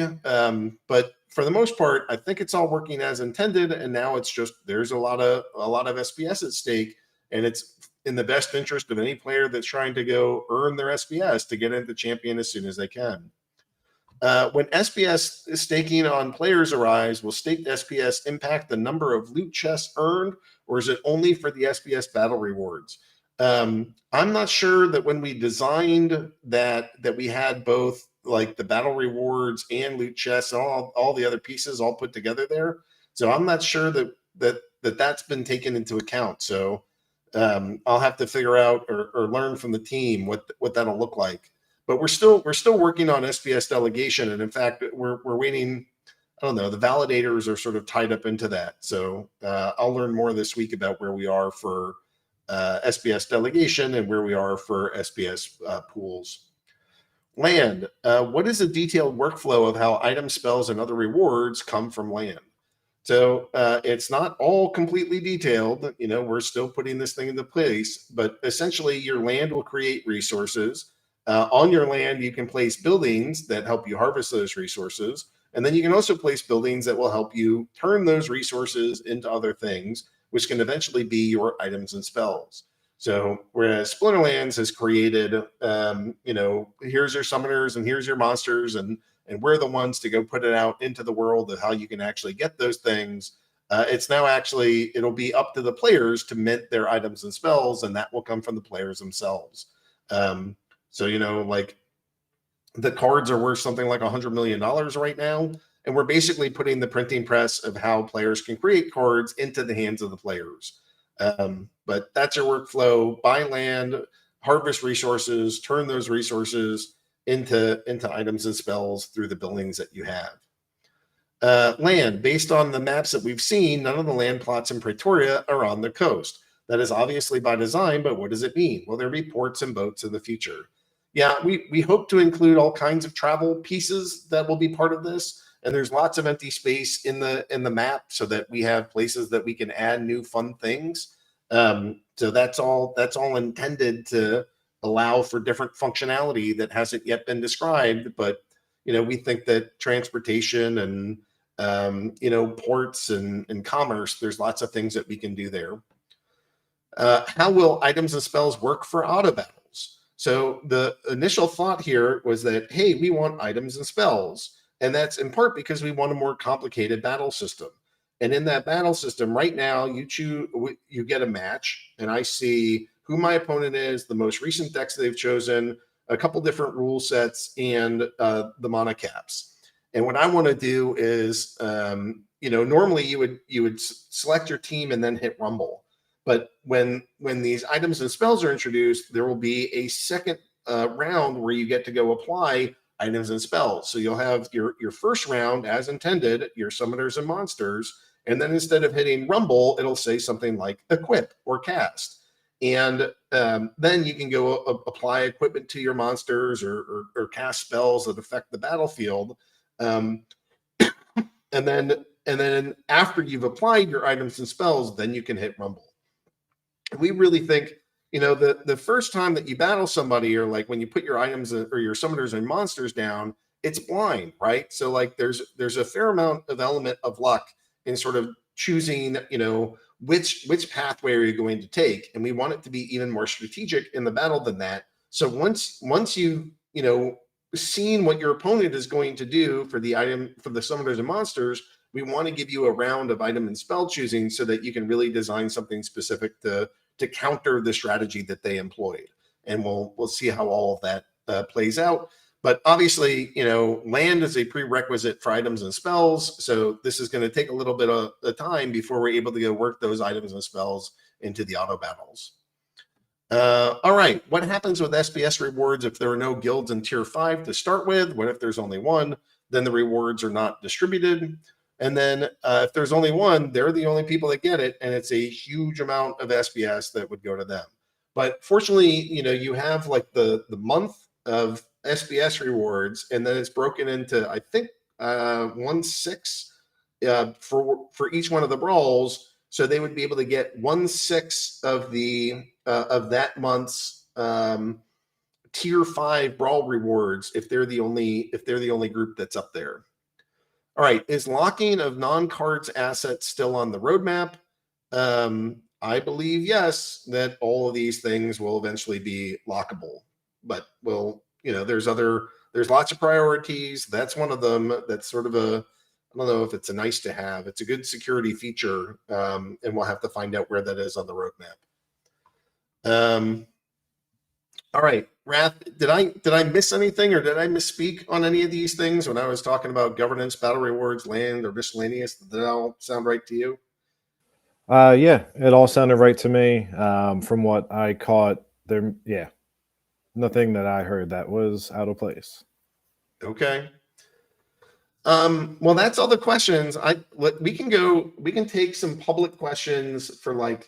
but for the most part, I think it's all working as intended. And now it's just there's a lot of SPS at stake, and it's in the best interest of any player that's trying to go earn their SPS to get into champion as soon as they can. When SPS staking on players arise, will staked SPS impact the number of loot chests earned, or is it only for the SPS battle rewards? I'm not sure that when we designed that we had both like the battle rewards and loot chests and all the other pieces all put together there. So I'm not sure that's been taken into account. So I'll have to figure out or learn from the team what that'll look like. But we're still working on SPS delegation, and in fact, we're waiting. I don't know. The validators are sort of tied up into that. So I'll learn more this week about where we are for SPS delegation and where we are for SPS pools. Land. What is a detailed workflow of how item spells and other rewards come from land? So it's not all completely detailed. We're still putting this thing into place, but essentially your land will create resources. On your land, you can place buildings that help you harvest those resources. And then you can also place buildings that will help you turn those resources into other things, which can eventually be your items and spells. So whereas Splinterlands has created, here's your summoners and here's your monsters, and we're the ones to go put it out into the world of how you can actually get those things. It's now it'll be up to the players to mint their items and spells, and that will come from the players themselves. So, like the cards are worth something like $100 million right now. And we're basically putting the printing press of how players can create cards into the hands of the players. But that's your workflow: buy land, harvest resources, turn those resources into items and spells through the buildings that you have. Land, based on the maps that we've seen, none of the land plots in Pretoria are on the coast. That is obviously by design, but what does it mean? Will there be ports and boats in the future? Yeah, we hope to include all kinds of travel pieces that will be part of this. And there's lots of empty space in the map so that we have places that we can add new fun things. So that's all intended to allow for different functionality that hasn't yet been described. But, we think that transportation and, ports and commerce, there's lots of things that we can do there. How will items and spells work for auto battles? So the initial thought here was that, hey, we want items and spells. And that's in part because we want a more complicated battle system. And in that battle system right now, you get a match, and I see who my opponent is, the most recent decks they've chosen, a couple different rule sets, and the mana caps. And what I want to do is, normally you would select your team and then hit Rumble. But when these items and spells are introduced, there will be a second round where you get to go apply items and spells. So you'll have your first round as intended, your summoners and monsters, and then instead of hitting Rumble, it'll say something like equip or cast. And then you can go apply equipment to your monsters or cast spells that affect the battlefield. And then after you've applied your items and spells, then you can hit Rumble. We really think, the first time that you battle somebody, or like when you put your items or your summoners and monsters down, it's blind, right? So like there's a fair amount of element of luck in sort of choosing, which pathway are you going to take, and we want it to be even more strategic in the battle than that. So once you seen what your opponent is going to do for the item, for the summoners and monsters, we want to give you a round of item and spell choosing so that you can really design something specific to counter the strategy that they employed. And we'll see how all of that plays out. But obviously, land is a prerequisite for items and spells. So this is going to take a little bit of time before we're able to go work those items and spells into the auto battles. All right, what happens with SBS rewards if there are no guilds in tier 5 to start with? What if there's only one? Then the rewards are not distributed. And then if there's only one, they're the only people that get it, and it's a huge amount of SBS that would go to them. But fortunately, you have like the month of SBS rewards, and then it's broken into, I think, 1/6 for each one of the brawls. So they would be able to get 1/6 of the of that month's tier 5 brawl rewards if they're the only group that's up there. All right, is locking of non-cards assets still on the roadmap? I believe yes, that all of these things will eventually be lockable, but there's lots of priorities. That's one of them. That's sort of I don't know if it's a nice to have. It's a good security feature, and we'll have to find out where that is on the roadmap. All right, Wrath, did I miss anything, or did I misspeak on any of these things when I was talking about governance, battle rewards, land, or miscellaneous? Did that all sound right to you? Yeah, it all sounded right to me. From what I caught there, yeah, nothing that I heard that was out of place. Okay. Well, that's all the questions. We can take some public questions for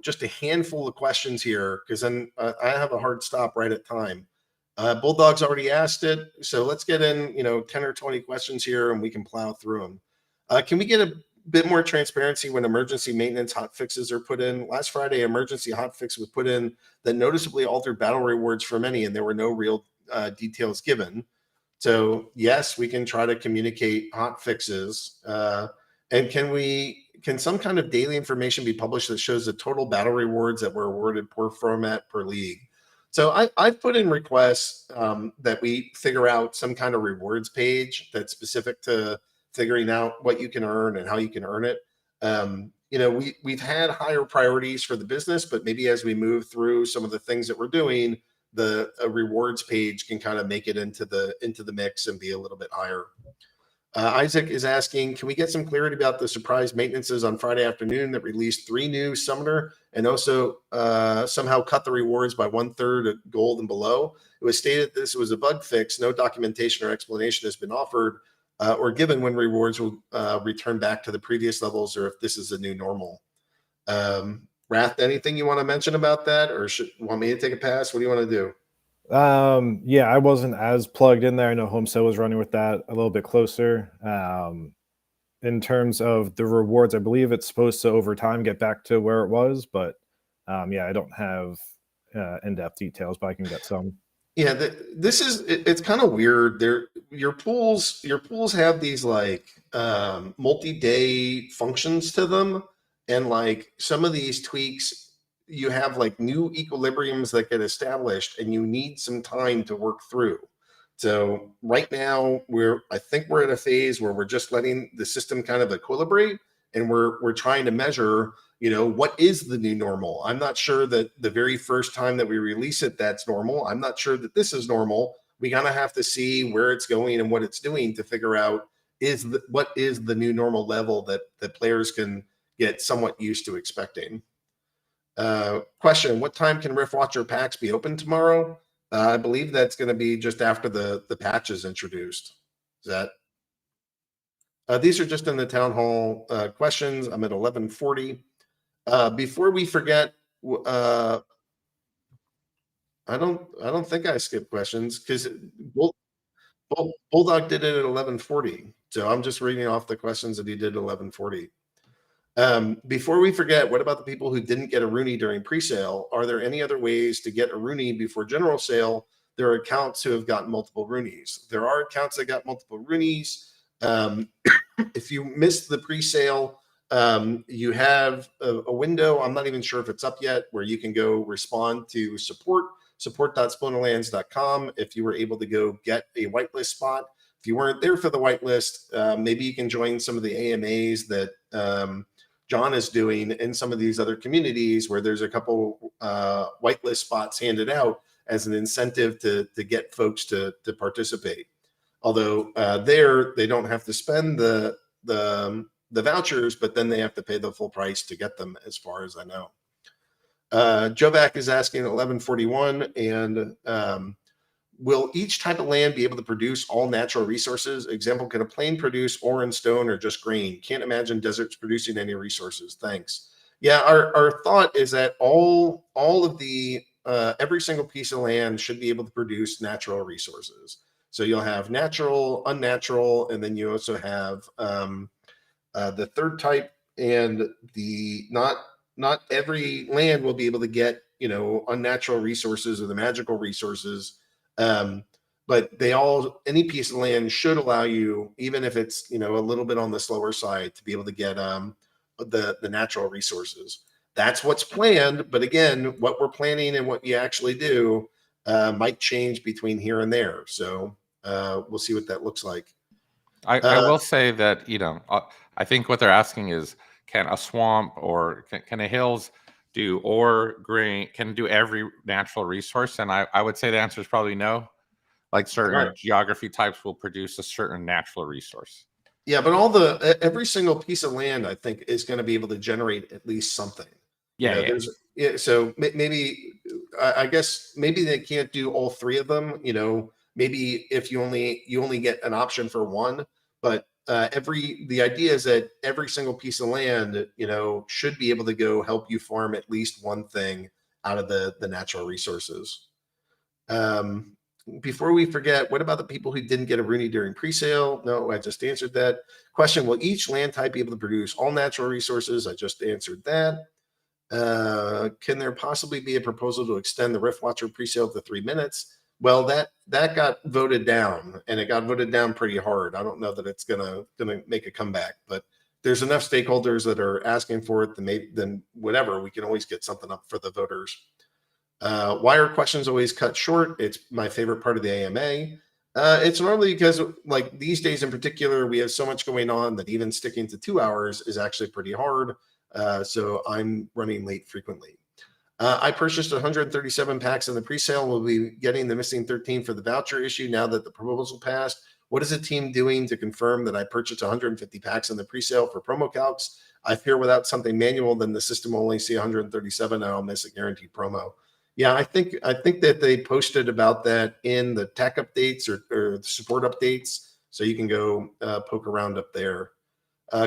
just a handful of questions here, because then I have a hard stop right at time. Bulldog's already asked it, so let's get in 10 or 20 questions here, and we can plow through them. Can we get a bit more transparency when emergency maintenance hotfixes are put in? Last Friday, emergency hotfix was put in that noticeably altered battle rewards for many, and there were no real details given. So yes, we can try to communicate hot fixes. And can some kind of daily information be published that shows the total battle rewards that were awarded per format per league? So I've put in requests that we figure out some kind of rewards page that's specific to figuring out what you can earn and how you can earn it. We've had higher priorities for the business, but maybe as we move through some of the things that we're doing, the rewards page can kind of make it into the mix and be a little bit higher. Isaac is asking, can we get some clarity about the surprise maintenances on Friday afternoon that released 3 new summoner and also somehow cut the rewards by 1/3 of gold and below? It was stated this was a bug fix. No documentation or explanation has been offered or given when rewards will return back to the previous levels, or if this is a new normal. Wrath, anything you want to mention about that, or want me to take a pass? What do you want to do? Yeah, I wasn't as plugged in there. I know Homestead was running with that a little bit closer. In terms of the rewards, I believe it's supposed to over time get back to where it was, but yeah, I don't have in-depth details, but I can get some. Yeah, it's kind of weird. Your pools have these multi-day functions to them, and some of these tweaks, you have new equilibriums that get established, and you need some time to work through. So right now I think we're at a phase where we're just letting the system kind of equilibrate, and we're trying to measure, what is the new normal. I'm not sure that the very first time that we release it, that's normal. I'm not sure that this is normal. We kind of have to see where it's going and what it's doing to figure out what is the new normal level that players can get somewhat used to expecting. Question, what time can Rift Watcher packs be open tomorrow? I believe that's going to be just after the patch is introduced. Is that? These are just in the town hall questions. I'm at 11:40. Before we forget, I don't think I skipped questions because Bulldog did it at 11:40. So I'm just reading off the questions that he did at 11:40. Before we forget, what about the people who didn't get a Rooney during pre-sale? Are there any other ways to get a Rooney before general sale? There are accounts who have gotten multiple Roonies. There are accounts that got multiple Roonies. If you missed the pre-sale, You have a window. I'm not even sure if it's up yet, where you can go respond to support.splinterlands.com. If you were able to go get a whitelist spot, if you weren't there for the whitelist, maybe you can join some of the AMAs that John is doing in some of these other communities where there's a couple whitelist spots handed out as an incentive to get folks to participate. Although they don't have to spend the vouchers, but then they have to pay the full price to get them, as far as I know. Jovac is asking 1141, and will each type of land be able to produce all natural resources? Example, can a plain produce ore and stone or just grain? Can't imagine deserts producing any resources. Thanks. Yeah, our thought is that all of the every single piece of land should be able to produce natural resources. So you'll have natural, unnatural, and then you also have the third type, and the not every land will be able to get, unnatural resources or the magical resources. But any piece of land should allow you, even if it's, a little bit on the slower side, to be able to get the natural resources. That's what's planned. But again, what we're planning and what you actually do might change between here and there. So we'll see what that looks like. I will say that, I think what they're asking is, can a swamp or can a hills do ore, grain, can do every natural resource? And I would say the answer is probably no. Like certain geography types will produce a certain natural resource. Yeah, but every single piece of land, I think, is going to be able to generate at least something. So maybe, I guess maybe they can't do all three of them. Maybe if you only get an option for one, but the idea is that every single piece of land, should be able to go help you farm at least one thing out of the natural resources. Before we forget, what about the people who didn't get a Rooney during pre-sale? No, I just answered that question. Will each land type be able to produce all natural resources? I just answered that. Can there possibly be a proposal to extend the Rift Watcher pre-sale to 3 minutes? Well, that got voted down, and it got voted down pretty hard. I don't know that it's gonna make a comeback, but there's enough stakeholders that are asking for it. Then whatever, we can always get something up for the voters. Why are questions always cut short? It's my favorite part of the AMA. It's normally because, like, these days in particular, we have so much going on that even sticking to 2 hours is actually pretty hard. So I'm running late frequently. I purchased 137 packs in the pre-sale. We'll be getting the missing 13 for the voucher issue now that the proposal passed. What is the team doing to confirm that I purchased 150 packs in the pre-sale for promo calcs? I fear without something manual, then the system will only see 137 and I'll miss a guaranteed promo. Yeah, I think that they posted about that in the tech updates or support updates, so you can go poke around up there.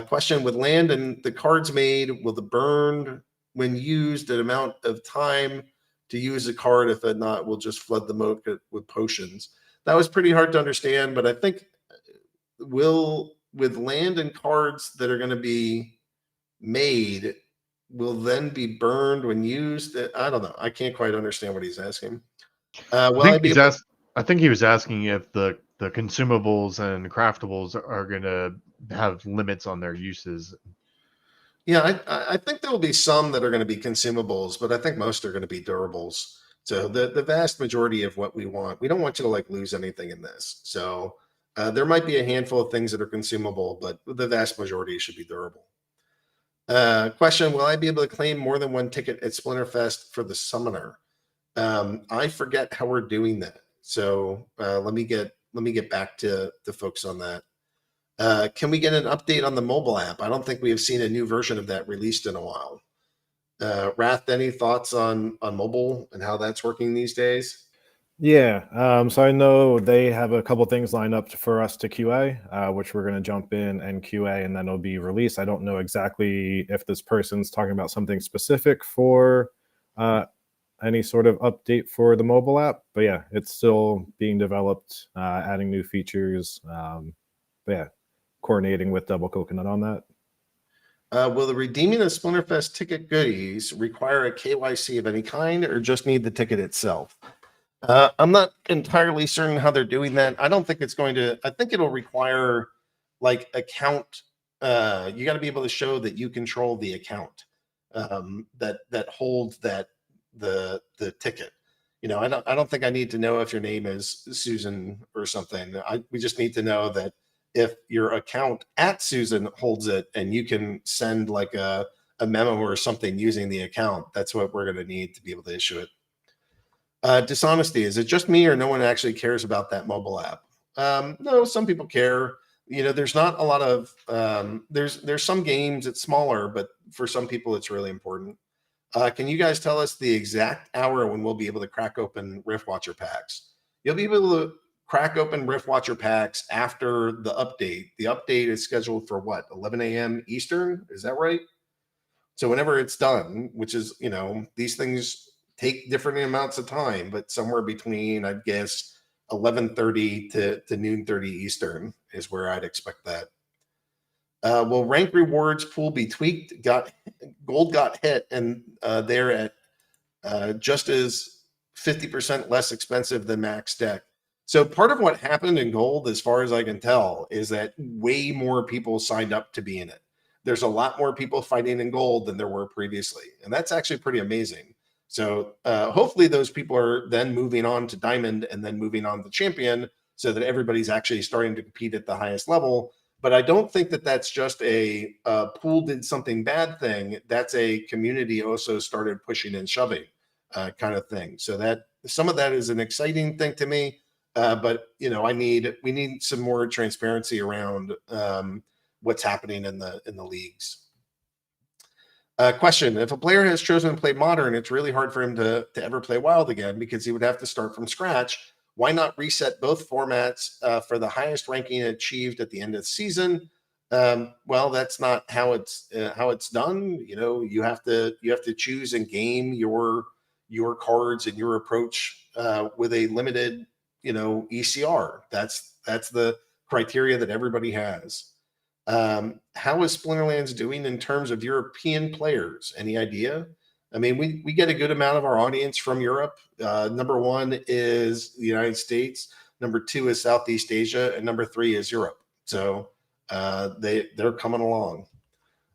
Question: with land and the cards made, will the burned when used an amount of time to use a card? If not, we'll just flood the moat with potions. That was pretty hard to understand, but I think with land and cards that are going to be made, will then be burned when used? I don't know. I can't quite understand what he's asking. I think he was asking if the consumables and craftables are going to have limits on their uses. Yeah, I think there will be some that are going to be consumables, but I think most are going to be durables. So the vast majority of what we don't want you to lose anything in this. So there might be a handful of things that are consumable, but the vast majority should be durable. Question: will I be able to claim more than one ticket at Splinterfest for the summoner? I forget how we're doing that. So let me get back to the folks on that. Can we get an update on the mobile app? I don't think we have seen a new version of that released in a while. Wrath, any thoughts on mobile and how that's working these days? Yeah, so I know they have a couple things lined up for us to QA, which we're going to jump in and QA, and then it'll be released. I don't know exactly if this person's talking about something specific for any sort of update for the mobile app, but yeah, it's still being developed, adding new features. But yeah, coordinating with Double Coconut on that. Will the redeeming of Splinterfest ticket goodies require a KYC of any kind, or just need the ticket itself? I'm not entirely certain how they're doing that. I don't think it's going to. I think it'll require account to be able to show that you control the account that holds the ticket. I don't think I need to know if your name is Susan or something. We just need to know that if your account at Susan holds it and you can send like a memo or something using the account, that's what we're going to need to be able to issue it. Dishonesty. Is it just me or no one actually cares about that mobile app? No, some people care. There's not a lot of, there's some games it's smaller, but for some people it's really important. Can you guys tell us the exact hour when we'll be able to crack open Rift Watcher packs? You'll be able to crack open Rift Watcher packs after the update. The update is scheduled for what, 11 a.m. Eastern? Is that right? So whenever it's done, which is, these things take different amounts of time, but somewhere between, I'd guess, 11:30 to noon 30 Eastern is where I'd expect that. Will rank rewards pool be tweaked? Gold got hit, and they're at just as 50% less expensive than max deck. So part of what happened in gold, as far as I can tell, is that way more people signed up to be in it. There's a lot more people fighting in gold than there were previously, and that's actually pretty amazing. So hopefully those people are then moving on to diamond and then moving on to champion, so that everybody's actually starting to compete at the highest level. But I don't think that that's just a pool did something bad thing. That's a community also started pushing and shoving kind of thing. So that some of that is an exciting thing to me. But we need some more transparency around what's happening in the leagues. Question: if a player has chosen to play modern, it's really hard for him to ever play wild again because he would have to start from scratch. Why not reset both formats for the highest ranking achieved at the end of the season? Well, that's not how it's done. You have to choose and game your cards and your approach with a limited ECR. That's the criteria that everybody has. How is Splinterlands doing in terms of European players? Any idea? I mean, we get a good amount of our audience from Europe. Number one is the United States. Number two is Southeast Asia, and number three is Europe. So they're coming along.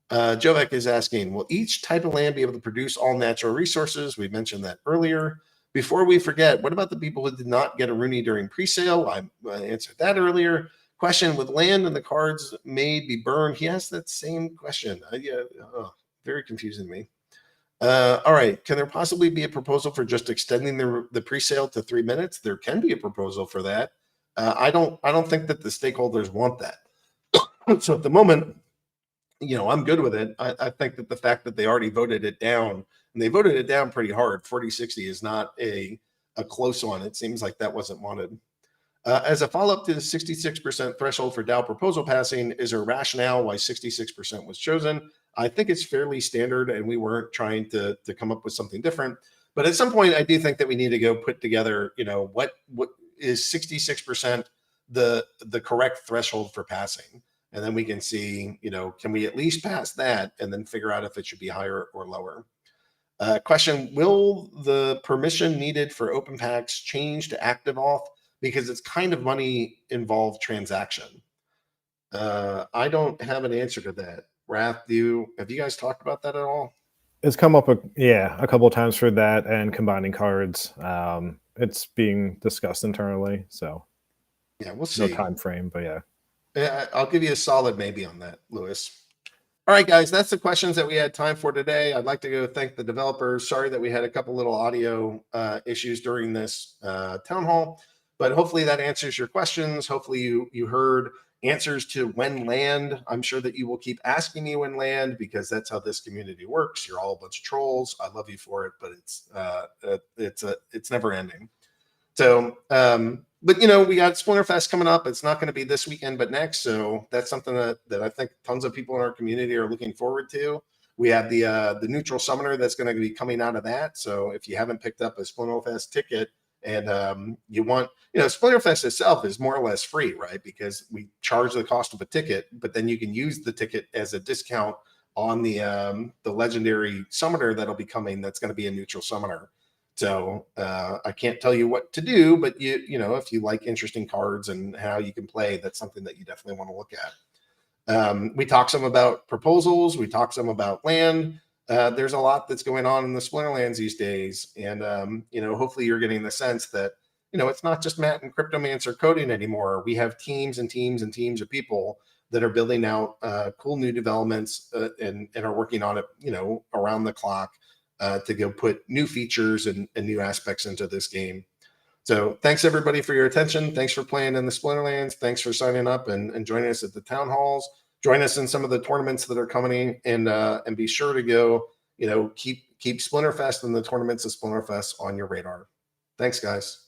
Jovek is asking, will each type of land be able to produce all natural resources? We mentioned that earlier. Before we forget, what about the people who did not get a Rooney during pre-sale? I answered that earlier. Question: with land and the cards made be burned? He asked that same question. Very confusing to me. All right. Can there possibly be a proposal for just extending the pre-sale to 3 minutes? There can be a proposal for that. I don't think that the stakeholders want that. So at the moment, I'm good with it. I think that the fact that they already voted it down, and they voted it down pretty hard, 40-60 is not a close one. It seems like that wasn't wanted. As a follow-up to the 66% threshold for DAO proposal passing, is there a rationale why 66% was chosen? I think it's fairly standard, and we weren't trying to come up with something different. But at some point, I do think that we need to go put together, what is 66% the correct threshold for passing, and then we can see, can we at least pass that, and then figure out if it should be higher or lower. Question: will the permission needed for open packs change to active auth? Because it's kind of money involved transaction. I don't have an answer to that. Wrath, have you guys talked about that at all? It's come up a couple of times for that and combining cards. It's being discussed internally, so yeah, we'll see. No time frame, but yeah, I'll give you a solid maybe on that, Lewis. All right, guys, that's the questions that we had time for today. I'd like to go thank the developers. Sorry that we had a couple little audio issues during this town hall. But hopefully that answers your questions. Hopefully you heard answers to when land. I'm sure that you will keep asking me when land, because that's how this community works. You're all a bunch of trolls. I love you for it, but it's never ending. So, but we got Splinterfest coming up. It's not going to be this weekend, but next. So that's something that I think tons of people in our community are looking forward to. We have the neutral summoner that's going to be coming out of that. So if you haven't picked up a Splinterfest ticket, and you want, Splinterfest itself is more or less free, right? Because we charge the cost of a ticket, but then you can use the ticket as a discount on the legendary summoner that'll be coming. That's going to be a neutral summoner. So I can't tell you what to do, but if you like interesting cards and how you can play, that's something that you definitely want to look We talked some about proposals. We talked some about land. There's a lot that's going on in the Splinterlands these days. And, hopefully you're getting the sense that, it's not just Matt and Cryptomancer coding anymore. We have teams and teams and teams of people that are building out cool new developments and are working on it, around the clock to go put new features and new aspects into this game. So thanks everybody for your attention. Thanks for playing in the Splinterlands. Thanks for signing up and joining us at the town halls. Join us in some of the tournaments that are coming in, and be sure to go, keep Splinterfest and the tournaments of Splinterfest on your radar. Thanks, guys.